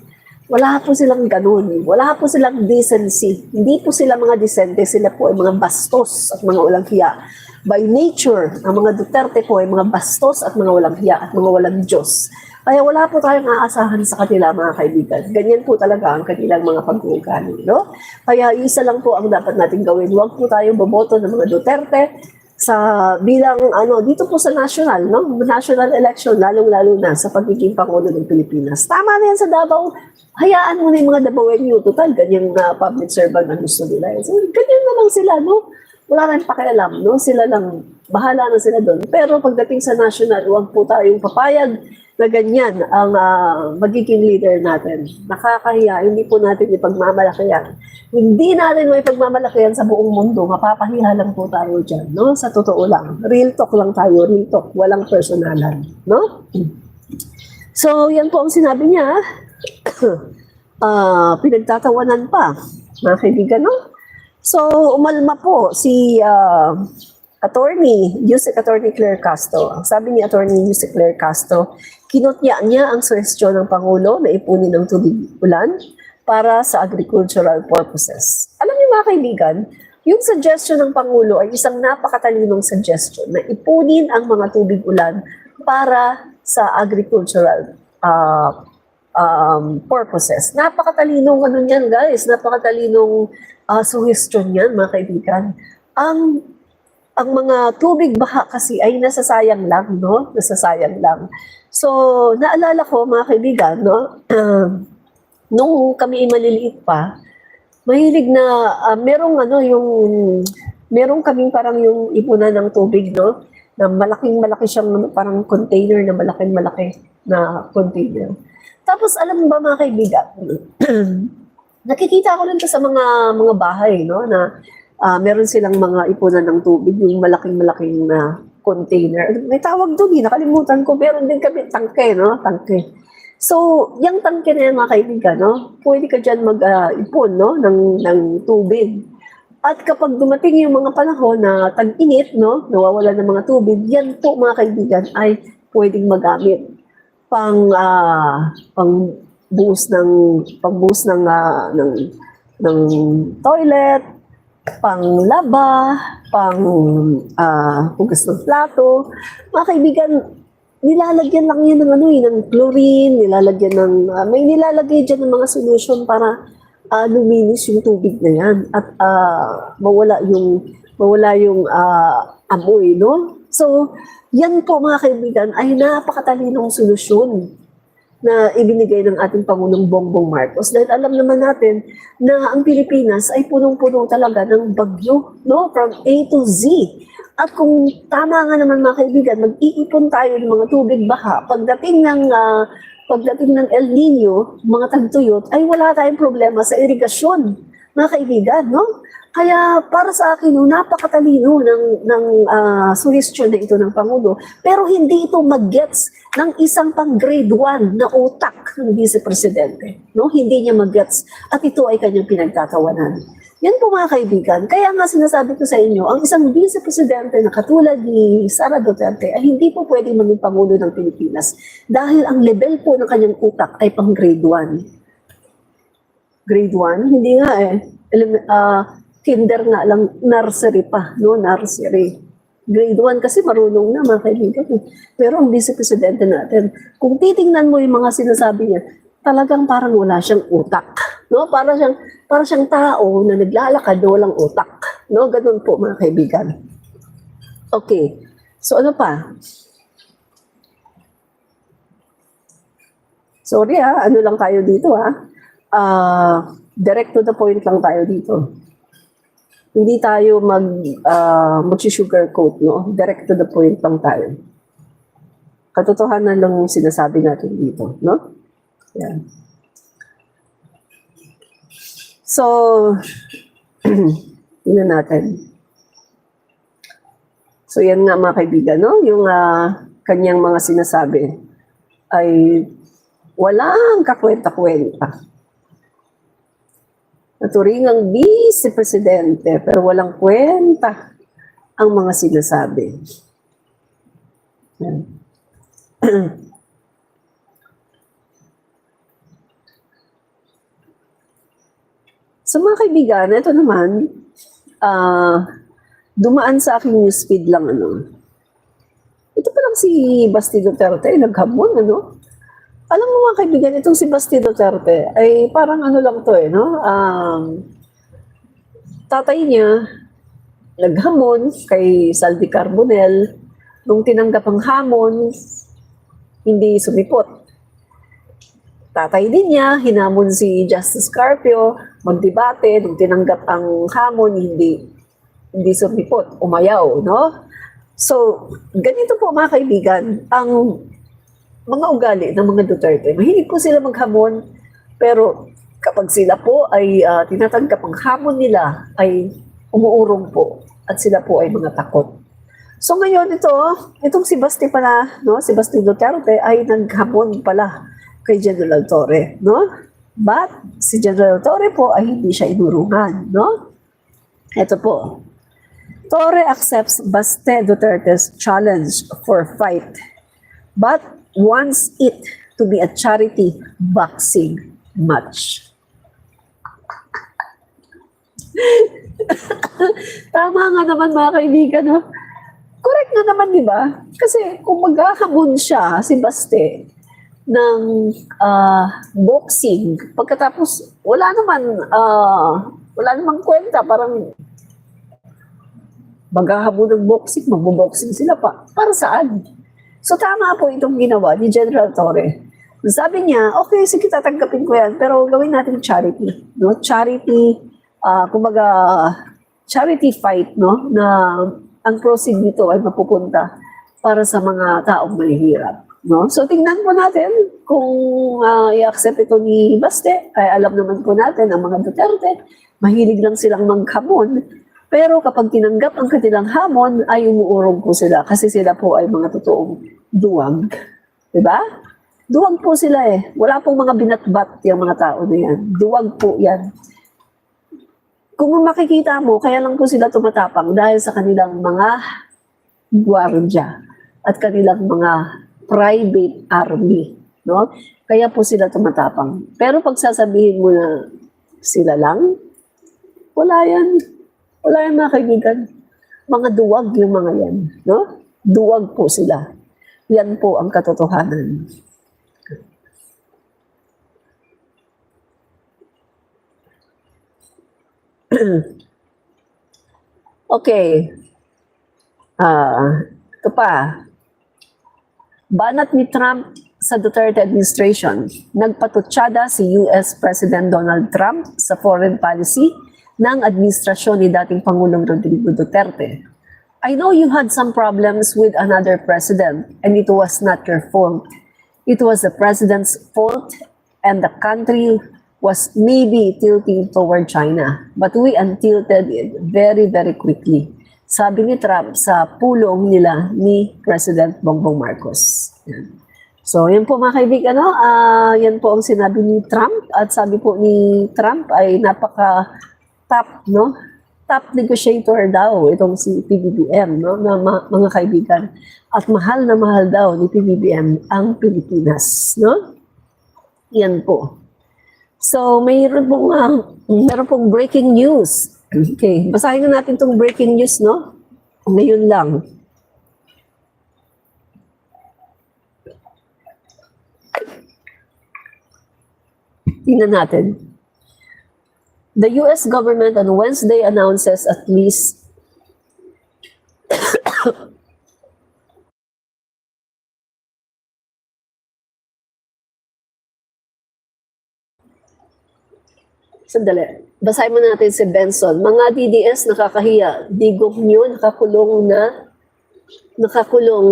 Wala po silang ganun. Wala po silang decency. Hindi po sila mga decente. Sila po ay mga bastos at mga walang hiya. By nature, ang mga Duterte po ay mga bastos at mga walang hiya at mga walang Diyos. Kaya wala po tayong aasahan sa kanila, mga kaibigan. Ganyan po talaga ang kanilang mga pag-uugali. No? Kaya isa lang po ang dapat natin gawin. Huwag po tayong boboto ng mga Duterte sa bilang dito po sa national, no? National election, lalong-lalo na sa pagiging Pangulo ng Pilipinas. Tama na yan sa Davao. Hayaan mo na yung mga Davaoenyo. Total, ganyan na public servant ang gusto nila. So, ganyan na lang sila, no? Wala nang pakialam, no? Sila lang, bahala na sila doon. Pero pagdating sa national, huwag po tayong papayag na ganyan ang magiging leader natin. Nakakahiya, hindi po natin ipagmamalaki yan. Hindi natin may pagmamalaki yan sa buong mundo, mapapahiya lang po tayo dyan, no? Sa totoo lang. Real talk lang tayo, real talk, walang personalan, no? So, yan po ang sinabi niya. Pinagtatawanan pa, mga kaibigan, no? So, umalma po si Yusek Attorney Claire Castro. Ang sabi ni Attorney Yusek Claire Castro, kinutya niya ang suhestyon ng Pangulo na ipunin ng tubig ulan para sa agricultural purposes. Alam niyo mga kaibigan, yung suggestion ng Pangulo ay isang napakatalinong suggestion na ipunin ang mga tubig ulan para sa agricultural purposes. Napakatalinong yan guys, napakatalinong suggestion yan mga kaibigan. Ang mga tubig baha kasi ay nasasayang lang, no? Nasasayang lang. So, naalala ko mga kaibigan, no? Nung kami maliliit pa, mahilig na merong kaming parang yung ipunan ng tubig, no? Na malaking-malaki siyang parang container na malaking-malaki na container. Tapos alam mo ba mga kaibigan, nakikita ko lang sa mga bahay, no? Na meron silang mga ipunan ng tubig, yung malaking-malaking na container. May tawag doon, nakalimutan ko. Meron din kami tangke, no? Tangke. So, yung tangke na yan, mga kaibigan, no? Pwede ka dyan mag-ipon, no? Ng tubig. At kapag dumating yung mga panahon na tag-init, no? Nawawala ng mga tubig, yan po, mga kaibigan, ay pwedeng magamit pang buhos ng toilet, pang laba, pang hugas ng plato. Mga kaibigan, nilalagyan lang yan ng chlorine, may nilalagay dyan ng mga solution para luminis yung tubig na yan at mawala yung amoy, no? So, yan po mga kaibigan ay napakatalinong solusyon na ibinigay ng ating Pangulong Bongbong Marcos. Dahil alam naman natin na ang Pilipinas ay punong-puno talaga ng bagyo, no? From A to Z. At kung tama nga naman mga kaibigan, mag-iipon tayo ng mga tubig baha. Pagdating ng El Nino, mga tagtuyot, ay wala tayong problema sa irigasyon, mga kaibigan, no? Kaya para sa akin, napakatalino ng suggestion na ito ng Pangulo. Pero hindi ito mag-gets ng isang pang grade 1 na utak ng Vice Presidente. No? Hindi niya mag-gets at ito ay kanyang pinagtatawanan. Yan po mga kaibigan. Kaya nga sinasabi ko sa inyo, ang isang Vice Presidente na katulad ni Sara Duterte ay hindi po pwedeng maging Pangulo ng Pilipinas dahil ang level po ng kanyang utak ay pang grade 1. Grade 1? Hindi nga eh. Kinder nga lang, nursery pa, no? Nursery. Grade 1 kasi marunong na mga kaibigan. Pero ang Vice Presidente natin, kung titingnan mo yung mga sinasabi niya, talagang parang wala siyang utak. No? Para siyang tao na naglalakad na walang utak. No? Ganun po mga kaibigan. Okay. So ano pa? Sorry ano lang tayo dito direct to the point lang tayo dito. Hindi tayo mag-sugarcoat, no? Direct to the point lang tayo. Katotohanan lang yung sinasabi natin dito, no? Yan. So, tingnan natin. So, yan nga mga kaibigan, no? Yung kanyang mga sinasabi ay walang kakwenta-kwenta. Naturingang vice presidente pero walang kwenta ang mga sinasabi. Yan. So mga kaibigan, ito naman, dumaan sa aking newsfeed lang Ito pa lang si Basti Duterte, naghamon Alam mo mga kaibigan, itong si Basti Duterte ay parang lang to no? Tatay niya naghamon kay Saldi Carbonell. Nung tinanggap ang hamon, hindi sumipot. Tatay din niya, hinamon si Justice Carpio, magdebate, nung tinanggap ang hamon, hindi sumipot, umayaw, no? So, ganito po mga kaibigan, ang mga ugali ng mga Duterte. Mahilig po sila maghamon, pero kapag sila po ay tinatanggap ang hamon nila, ay umuurong po at sila po ay mga takot. So ngayon itong si Basti pala, no, si Basti Duterte ay naghamon pala kay General Torre, no? But si General Torre po ay hindi siya inurungan, no? Ito po. Torre accepts Basti Duterte's challenge for fight, but wants it to be a charity boxing match. Tama nga naman mga kaibigan, no? Correct na naman, di ba? Kasi kung maghahamon siya, si Basti, ng boxing, pagkatapos wala namang kwenta, parang maghahamon ng boxing, magbo-boxing sila pa. Para saan? So tama po itong ginawa ni General Torre. Sabi niya, okay, sige, tatanggapin ko yan, pero gawin natin charity. No? Charity, kumbaga, charity fight, no? Na ang proceed nito ay mapupunta para sa mga taong mahihirap. No? So tingnan po natin kung i-accept ito ni Baste. Ay alam naman po natin ang mga Duterte, mahilig lang silang maghamon. Pero kapag tinanggap ang kanilang hamon, ay umuurong po sila kasi sila po ay mga totoong duwag. Diba? Duwag po sila Wala pong mga binatbat yung mga tao na yan. Duwag po yan. Kung makikita mo, kaya lang po sila tumatapang dahil sa kanilang mga gwardiya at kanilang mga private army. No? Kaya po sila tumatapang. Pero pag sasabihin mo na sila lang, wala yan. Wala yan mga kaibigan. Mga duwag yung mga yan. No? Duwag po sila. Yan po ang katotohanan. Okay. Ito pa. Banat ni Trump sa Duterte administration. Nagpatutsada si US President Donald Trump sa foreign policy ng administrasyon ni dating Pangulong Rodrigo Duterte. I know you had some problems with another president and it was not your fault. It was the president's fault and the country was maybe tilting toward China. But we untilted it very, very quickly. Sabi ni Trump sa pulong nila ni President Bongbong Marcos. Yan. So, yan po mga kaibigan, yan po ang sinabi ni Trump. At sabi po ni Trump ay napaka-top, no? Top negotiator daw itong si PBBM, no? Na mga kaibigan. At mahal na mahal daw ni PBBM ang Pilipinas, no? Yan po. So, mayroon pong breaking news. Okay, basahin na natin itong breaking news, no? Ngayon lang. Tingnan natin. The US government on Wednesday announces at least Sandali. Basahin mo natin si Benson. Mga DDS nakakahiya. Digong nyo nakakulong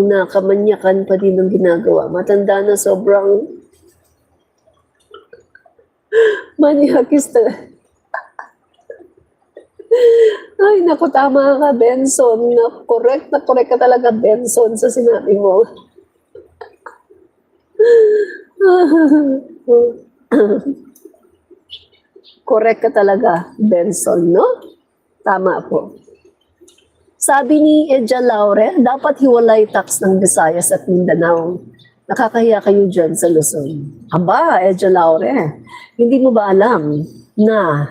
na kamanyakan pa din ang ginagawa. Matanda na sobrang manyakis talaga. Ay, naku, tama ka, Benson. Correct ka talaga, Benson, sa sinabi mo. Correct ka talaga, Benson, no? Tama po. Sabi ni Edja Laure, dapat hiwalay tax ng Visayas at Mindanao. Nakakahiya kayo dyan sa Luzon. Aba, Edja Laure, hindi mo ba alam na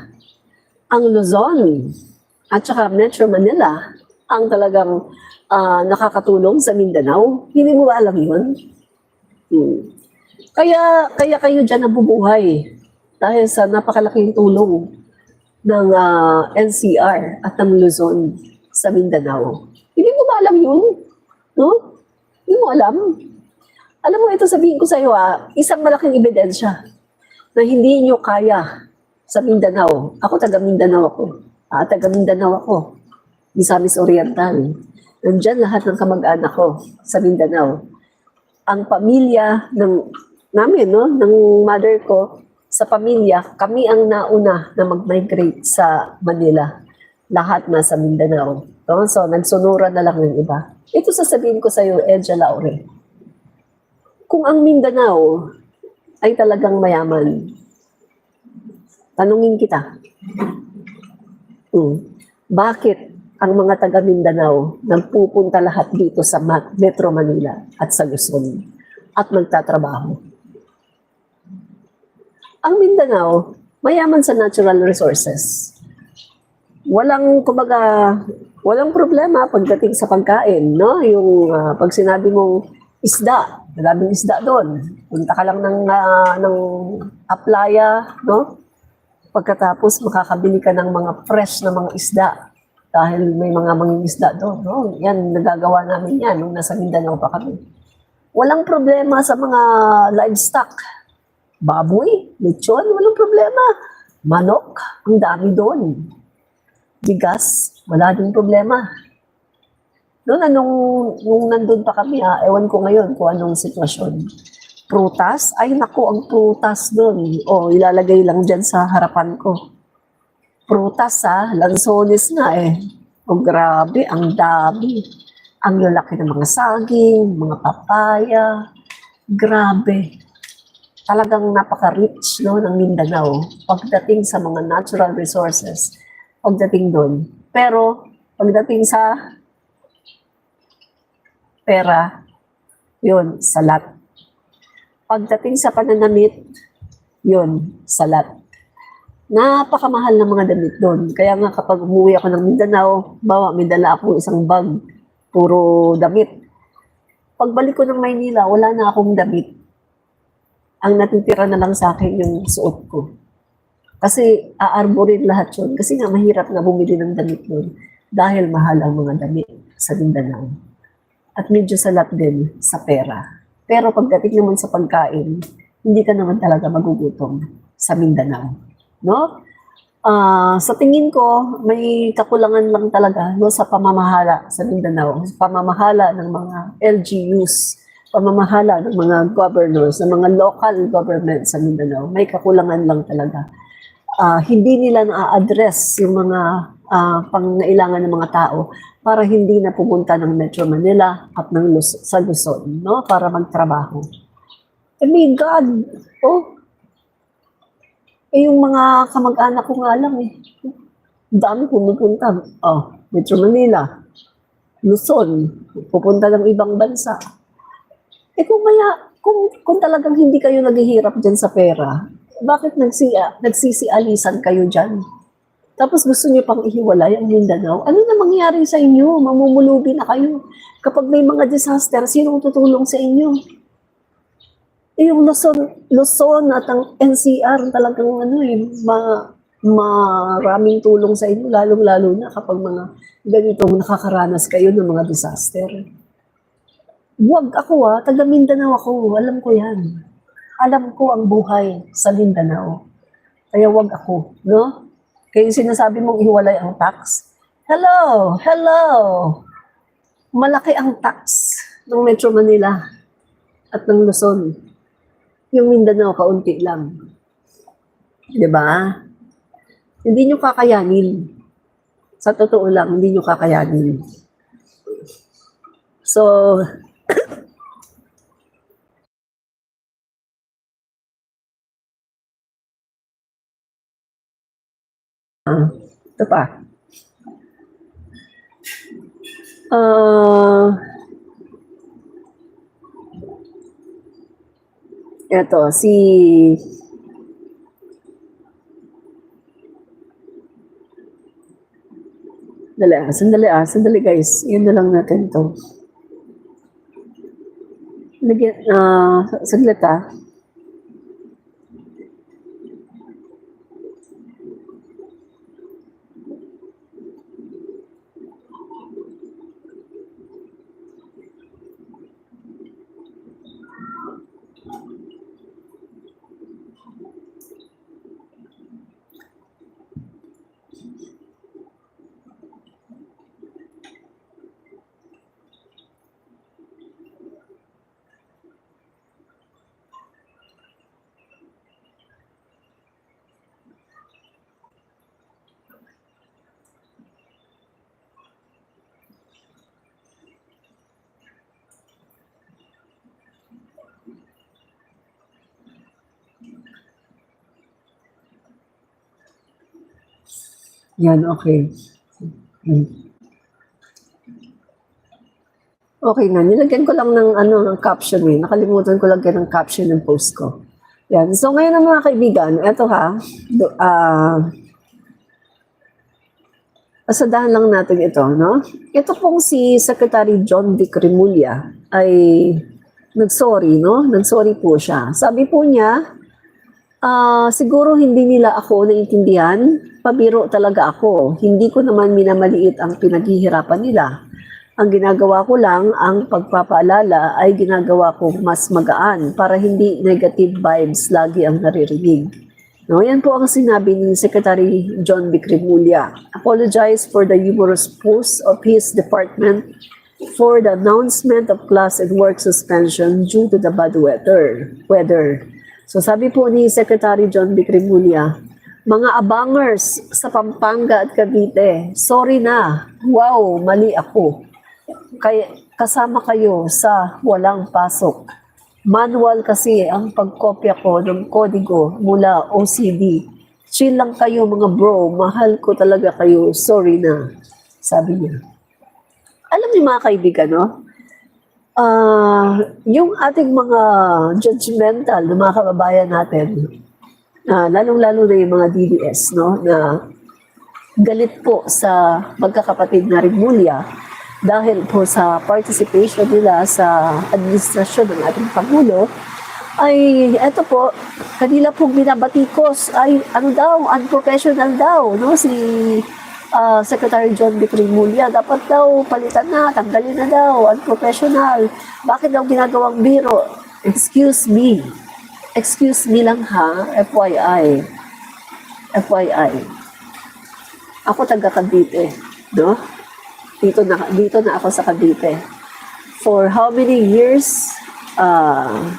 ang Luzon at saka Metro Manila ang talagang nakakatulong sa Mindanao? Hindi mo ba alam yun? Kaya kayo dyan nabubuhay dahil sa napakalaking tulong ng NCR at ng Luzon sa Mindanao. Hindi mo ba alam yun? No? Hindi mo alam? Alam mo, ito sabihin ko sa iyo, isang malaking ebidensya na hindi nyo kaya sa Mindanao. Ako, taga Mindanao ako. Taga Mindanao ako. Misamis Oriental. Nandyan lahat ng kamag-anak ko sa Mindanao. Ang pamilya namin, no, ng mother ko, sa pamilya, kami ang nauna na mag-migrate sa Manila. Lahat nasa Mindanao. So, nagsunuran na lang ng iba. Ito sasabihin ko sa iyo, Edja Laure. Kung ang Mindanao ay talagang mayaman, tanungin kita, bakit ang mga taga Mindanao nagpupunta lahat dito sa Metro Manila at sa Luzon at magtatrabaho? Ang Mindanao, mayaman sa natural resources. Walang problema pagdating sa pagkain, no? Yung pag sinabi mong isda, maraming isda doon. Punta ka lang ng aplaya, no? Pagkatapos makakabili ka ng mga fresh na mga isda dahil may mga mangingisda doon, no? Yan, nagagawa namin yan nung nasa Mindanao pa kami. Walang problema sa mga livestock. Baboy, lechon, walang problema. Manok, ang dami doon. Bigas, wala din problema. Noon, nung nandun pa kami, ewan ko ngayon kung anong sitwasyon. Prutas, ay naku, ang prutas doon. Ilalagay lang dyan sa harapan ko. Prutas, lansones nga eh. Grabe, ang dami. Ang lalaki ng mga saging, mga papaya. Grabe. Talagang napaka-rich, no, ng Mindanao pagdating sa mga natural resources, pagdating doon. Pero pagdating sa pera, yun, salat. Pagdating sa pananamit, yun, salat. Napakamahal ng mga damit doon. Kaya nga kapag umuwi ako ng Mindanao, may dala ako isang bag, puro damit. Pagbalik ko ng Maynila, wala na akong damit. Ang natitira na lang sa akin yung suot ko. Kasi aarborin lahat yun. Kasi nga mahirap na bumili ng damit doon dahil mahal ang mga damit sa Mindanao. At medyo salat din sa pera. Pero pagdating naman sa pagkain, hindi ka naman talaga magugutom sa Mindanao. No? Sa tingin ko, may kakulangan lang talaga no, sa pamamahala sa Mindanao. Pamamahala ng mga LGUs, pamamahala ng mga governors, ng mga local government sa Mindanao, may kakulangan lang talaga. Hindi nila na-address yung mga pangailangan ng mga tao para hindi na pumunta ng Metro Manila at sa Luzon, no? Para magtrabaho. My God! Yung mga kamag-anak ko nga lang dami pumupunta. Metro Manila, Luzon, pupunta ng ibang bansa. Kung talagang hindi kayo naghihirap dyan sa pera, bakit nagsisialisan kayo dyan? Tapos gusto niyo pang ihiwalay ang Mindanao? Ano na mangyayari sa inyo? Mamumulubi na kayo. Kapag may mga disaster, sinong tutulong sa inyo? Yung Luzon at ang NCR talagang maraming tulong sa inyo, lalong-lalo na kapag mga ganitong nakakaranas kayo ng mga disaster. Huwag ako taga Mindanao ako, alam ko yan. Alam ko ang buhay sa Mindanao. Kaya huwag ako, no? Kaya yung sinasabi mong ihiwalay ang tax, hello, hello! Malaki ang tax ng Metro Manila at ng Luzon. Yung Mindanao, kaunti lang. Diba? Hindi nyo kakayanin. Sa totoo lang, hindi nyo kakayanin. So, ito pa. Ito, si sandali guys. Yun na lang natin to. Saglit Yan, okay. Okay na, nilagyan ko lang ng caption Nakalimutan ko lagyan ng caption ng post ko. Yan. So ngayon mga kaibigan, eto pasadahan lang natin ito, no? Ito pong si Secretary John Vic Remulla ay nagsorry, no? Nagsorry po siya. Sabi po niya, siguro hindi nila ako naiintindihan, pabiro talaga ako. Hindi ko naman minamaliit ang pinaghihirapan nila. Ang ginagawa ko lang, ang pagpapaalala ay ginagawa ko mas magaan para hindi negative vibes lagi ang naririnig. No, yan po ang sinabi ni Secretary John Vic Remulla. Apologize for the humorous post of his department for the announcement of class and work suspension due to the bad weather. So sabi po ni Secretary John Vic Remulla, mga abangers sa Pampanga at Cavite, sorry na, wow, mali ako. Kasama kayo sa walang pasok. Manual kasi ang pagkopya ko ng kodigo mula OCD. Chill lang kayo mga bro, mahal ko talaga kayo, sorry na, sabi niya. Alam niyo mga kaibigan, no? Yung ating mga judgmental na mga kababayan natin, lalong-lalo na yung mga DDS, no, na galit po sa magkakapatid na Remulla dahil po sa participation nila sa administrasyon ng ating Pangulo, ay eto po, kanila pong binabatikos ay unprofessional daw, no, si Secretary John Vic Remulla, dapat daw palitan na, tanggalin na daw, unprofessional. Bakit daw ginagawang biro? Excuse me lang ha, FYI. Ako taga Cavite, no? Dito na ako sa Cavite. For how many years? 30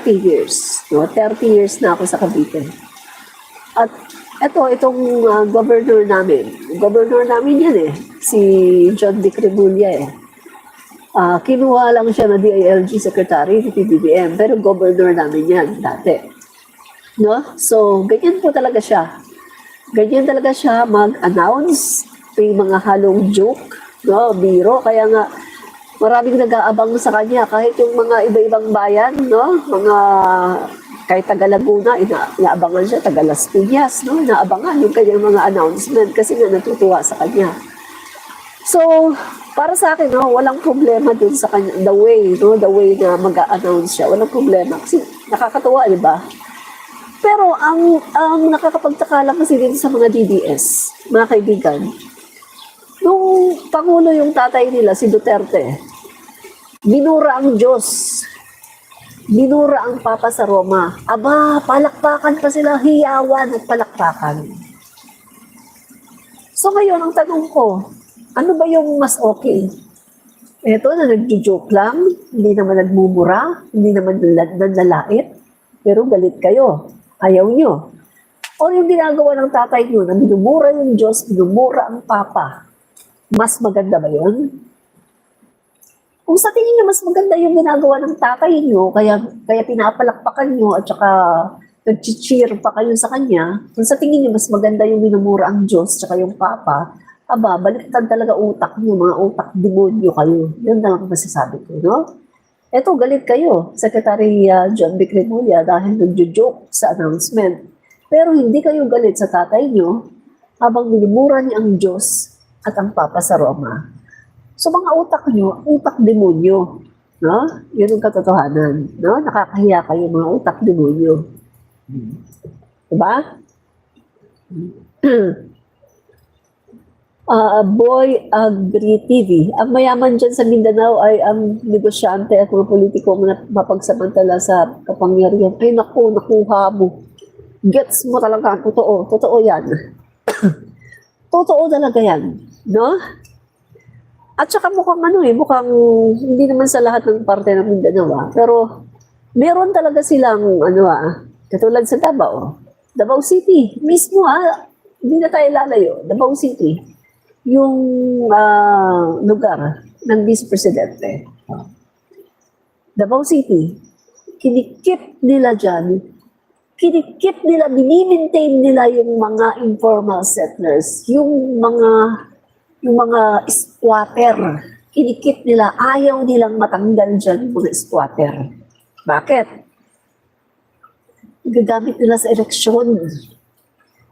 years. No? 30 years na ako sa Cavite. At itong governor namin yan si John Vic Remulla kinuha lang siya na DILG secretary ni PBBM, pero governor namin yan dati. No? So, ganyan po talaga siya. Ganyan talaga siya mag-announce, may mga halong joke, no? Biro, kaya nga maraming nag-aabang sa kanya, kahit yung mga iba-ibang bayan, no? Mga kahit taga Laguna, inaabangan siya, taga Las Piñas, no? Inaabangan yung kanyang mga announcement kasi nga natutuwa sa kanya. So, para sa akin, no, walang problema dun sa kanya, the way na mag-a-announce siya, walang problema. Kasi nakakatuwa, di ba? Pero ang nakakapagtaka lang kasi dito sa mga DDS, mga kaibigan, nung Pangulo yung tatay nila, si Duterte, binura ang Diyos, binura ang Papa sa Roma. Aba, palakpakan pa sila, hiyawan at palakpakan. So ngayon, ang tanong ko, ano ba yung mas okay? Ito na nagjo-joke lang, hindi naman nagmumura, hindi naman nanlalait, pero galit kayo, ayaw nyo. O yung ginagawa ng tatay nyo na minumura yung Diyos, minumura ang Papa, mas maganda ba yun? Kung sa tingin nyo mas maganda yung ginagawa ng tatay nyo, kaya pinapalakpakan nyo at saka nag-cheer pa kayo sa kanya, kung sa tingin nyo mas maganda yung minumura ang Diyos at saka yung Papa, aba, baliktad talaga utak nyo, mga utak demonyo kayo. Yun na lang ang masasabi ko, no? Eto, galit kayo, Secretary John B. Cremulya, dahil nagjo-joke sa announcement. Pero hindi kayo galit sa tatay nyo habang minumura niya ang Diyos at ang Papa sa Roma. So mga utak nyo, utak demonyo. No? Yun ang katotohanan. No? Nakakahiya kayo mga utak demonyo. Diba? Boy Agri TV. Ang mayaman dyan sa Mindanao ay ang negosyante at mga politiko na mapagsamantala sa kapangyarihan. Ay naku, nakuha mo. Gets mo talaga. Totoo. Totoo yan. Totoo talaga yan. No? At saka mukhang mukhang hindi naman sa lahat ng parte ng Mindanao, pero meron talaga silang katulad sa Davao. Davao City, mismo hindi na tayo lalayo, Davao City, yung lugar ng Vice Presidente. Davao City, kinikip nila dyan, binimaintain nila yung mga informal settlers, yung mga squatter, kinikip nila, ayaw nilang matanggal dyan mga squatter. Bakit? Gagamit nila sa eleksyon.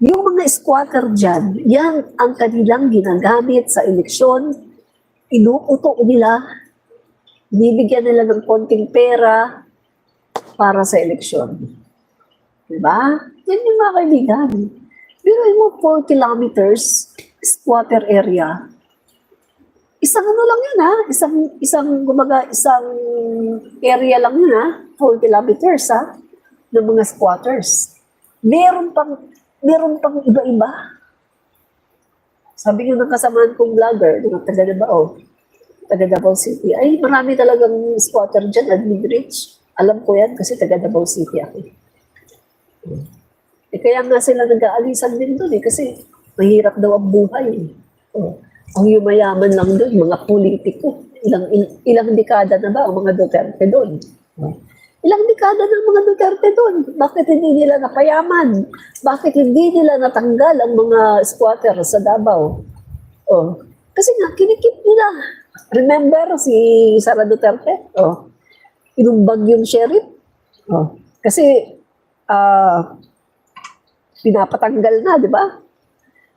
Yung mga squatter dyan, yan ang kanilang ginagamit sa eleksyon, inuuto nila, bibigyan nila ng konting pera para sa eleksyon. Diba? Yan yung mga kaibigan. Pero yung 4 kilometers, squatter area. Isang lang yun isang area lang yun 4 kilometers ng mga squatters. Meron pang iba-iba. Sabi nyo ng kasamaan kong vlogger, ng taga Davao City, ay marami talagang squatter dyan, admin rich. Alam ko yan kasi taga Davao City ako. Kaya nga sila nag-aalisan din doon kasi mahirap daw ang buhay. Ang yumayaman lang doon, mga politiko. Ilang dekada na ba ang mga Duterte doon? Ilang dekada ng mga Duterte doon. Bakit hindi nila napayaman? Bakit hindi nila natanggal ang mga squatter sa Davao? Kasi nga, kinikip nila. Remember si Sara Duterte? Inumbag yung sheriff. Kasi pinapatanggal na, di ba?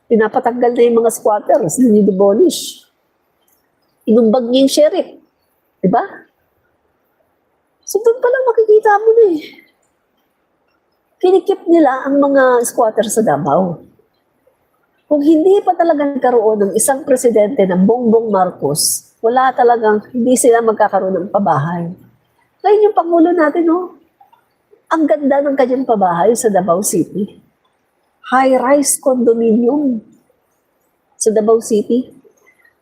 Pinapatanggal na yung mga squatters, dinidemolish. Inumbag niya yung sheriff. Diba? So doon pa lang makikita mo na Kinikip nila ang mga squatters sa Davao. Kung hindi pa talaga nagkaroon ng isang presidente ng Bongbong Marcos, hindi sila magkakaroon ng pabahay. Ngayon yung Pangulo natin, ang ganda ng kanyang pabahay sa Davao City. High-rise condominium sa Davao City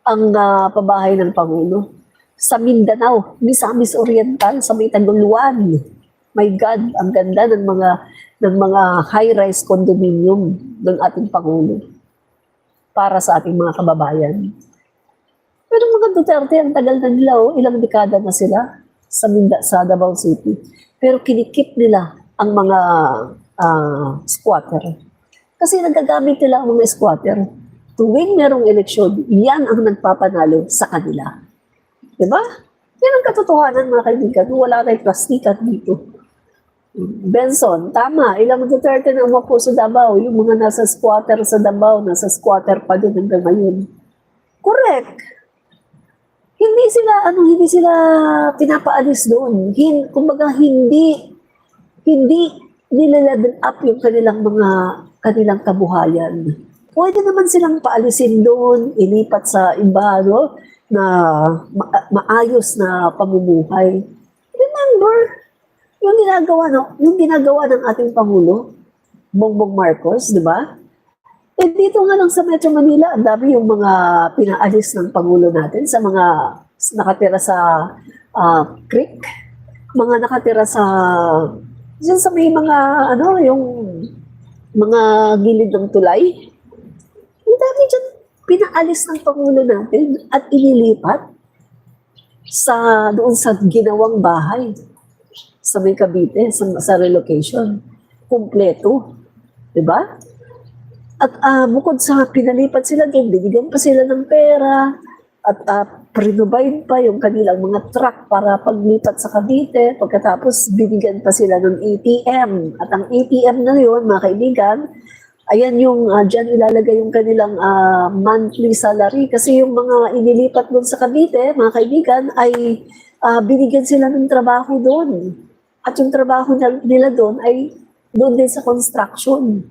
ang pabahay ng Pangulo. Sa Mindanao, Misamis Oriental, sa may Taguluan. My God, ang ganda ng mga high-rise condominium ng ating Pangulo para sa ating mga kababayan. Pero mga Duterte, ang tagal na nila, ilang dekada na sila sa Davao City. Pero kinikip nila ang mga squatter. Kasi nagagamit nila ang mga squatter. Tuwing merong eleksyon, yan ang nagpapanalo sa kanila. Diba? Yan ang katotohanan mga kaibigan. Wala tayong plastikan dito. Benson, tama. Ilang Duterte na umapo sa Davao. Yung mga nasa squatter sa Davao, nasa squatter pa din hanggang ngayon. Correct. Hindi sila pinapaalis doon. Kumbaga hindi nilelevel up yung kanilang kabuhayan. Pwede naman silang paalisin doon, ilipat sa iba, no, na maayos na pamumuhay. Remember, yung ginagawa ng ating Pangulo, Bongbong Marcos, di ba? Eh dito nga lang sa Metro Manila, ang dami yung mga pinaalis ng Pangulo natin sa mga nakatira sa creek, mga nakatira sa dyan sa may mga yung mga gilid ng tulay. Ang dami dyan pinaalis ng Pangulo natin at ililipat doon sa ginawang bahay sa may Cavite, sa relocation. Kumpleto. Diba? At bukod sa pinalipat sila doon, binigyan pa sila ng pera at prinobide pa yung kanilang mga truck para paglipat sa Cavite. Pagkatapos, binigyan pa sila ng ATM. At ang ATM na yun, mga kaibigan, ayan yung dyan ilalagay yung kanilang monthly salary. Kasi yung mga inilipat doon sa Cavite, mga kaibigan, ay binigyan sila ng trabaho doon. At yung trabaho nila doon ay doon din sa construction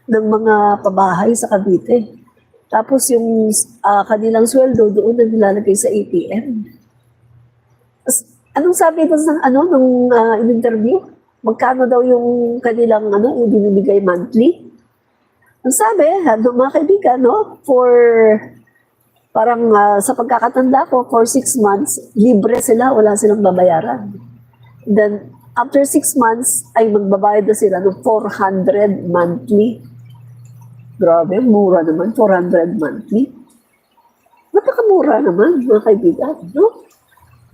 ng mga pabahay sa Cavite. Tapos yung kanilang sweldo doon na nilalagay sa ATM. Anong sabi doon nung in-interview? Magkano daw yung kanilang yung binibigay monthly? Ang sabi, mga kaibigan, parang sa pagkakatanda ko, for 6 months, libre sila, wala silang babayaran. Then, after 6 months, ay magbabayad na sila ng 400 monthly. Grabe, mura naman, 400 monthly. Napakamura naman, mga kaibigan, no?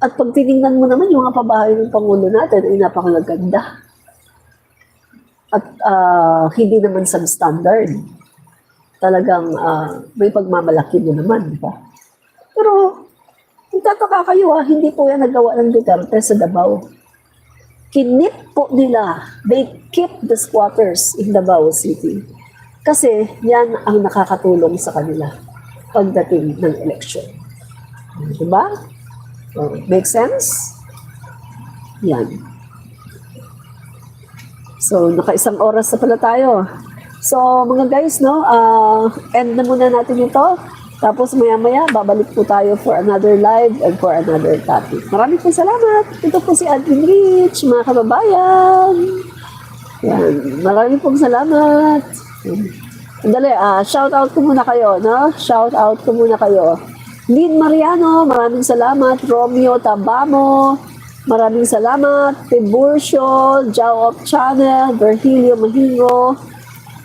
At pag tinignan mo naman yung mga pabahay ng Pangulo natin, ay napakaganda. At hindi naman substandard. Talagang may pagmamalaki mo naman, di ba? Pero, kung tataka kayo, hindi po yan nagawa ng Duterte sa Davao. Kinip po nila, they keep the squatters in Davao City. Kasi yan ang nakakatulong sa kanila pagdating ng election. Diba? Make sense? Yan. So, naka-1 oras na pala tayo. So, mga guys, end na muna natin ito. Tapos maya-maya, babalik po tayo for another live and for another topic. Maraming po salamat. Ito po si Admin Rich, mga kababayan. Yan. Maraming po salamat. Dali, shout out ko muna kayo, no? Shout out ko muna kayo. Lynn Mariano, maraming salamat. Romeo Tabamo, maraming salamat. Tiburcio, Jao of Channel, Virgilio Mahingo,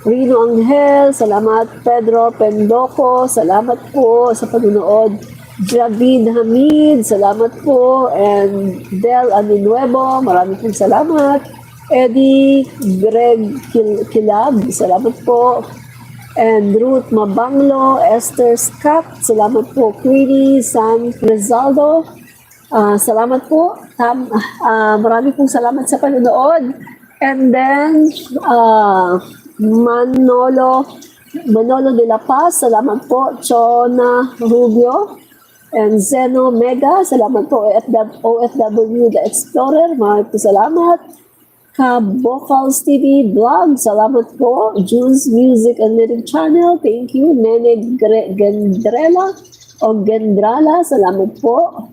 Rino Angel, salamat. Pedro Pendoco, salamat po sa panunood. Javid Hamid, salamat po. And Del Aninuevo, maraming po salamat. Eddie Greg Kilab, salamat po. And Ruth Mabanglo, Esther Scott, salamat po. Queenie San Rizaldo, salamat po. Maraming pong salamat sa panonood. And then, Manolo de la Paz, salamat po. Chona Rubio and Zeno Mega, salamat po. OFW The Explorer, maraming po salamat. Vocals TV Vlog, salamat po. Jules Music and Lyric Channel, thank you. Nene Gendrala o Gendrala, salamat po.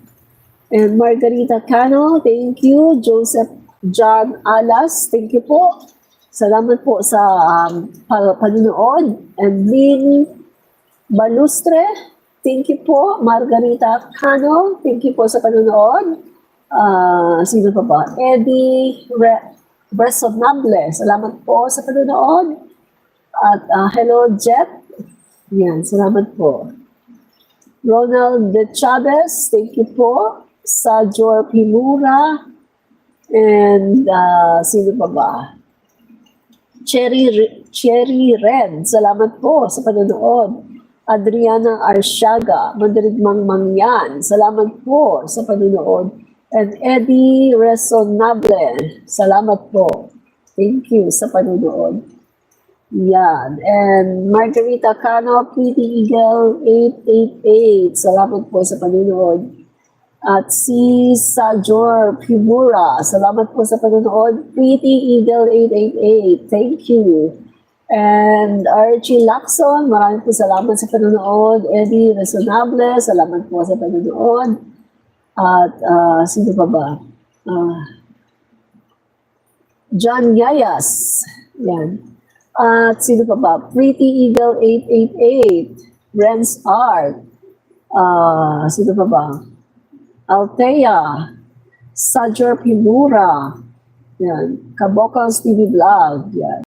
And Margarita Cano, thank you. Joseph John Alas, thank you po. Salamat po sa panunood. And Lynn Balustre, thank you po. Margarita Cano, thank you po sa panunood. Sino pa ba? Eddie Resonable, salamat po sa panonood. At hello Jet, yan, salamat po. Ronald De Chavez, thank you po. Sajor Pimura, and sino pa ba? Cherry Red, salamat po sa panonood. Adriana Arsiaga, Madrid Mangmangyan, salamat po sa panonood. And Eddie Resonable, salamat po. Thank you sa panunood. Yan. And Margarita Cano, Pretty Eagle 888, salamat po sa panunood. At si Sajor Pimura, salamat po sa panonood. Pretty Eagle 888, thank you. And Archie Lacson, maraming po salamat sa panonood. Eddie Resonable, salamat po sa panonood. At sino pa ba? John Yayas, yan. At sino pa ba? Pretty Eagle 888, Renz Art. Sino pa ba? Althea, Sajor Pimura, yan. Kabokals TV Vlog, yan.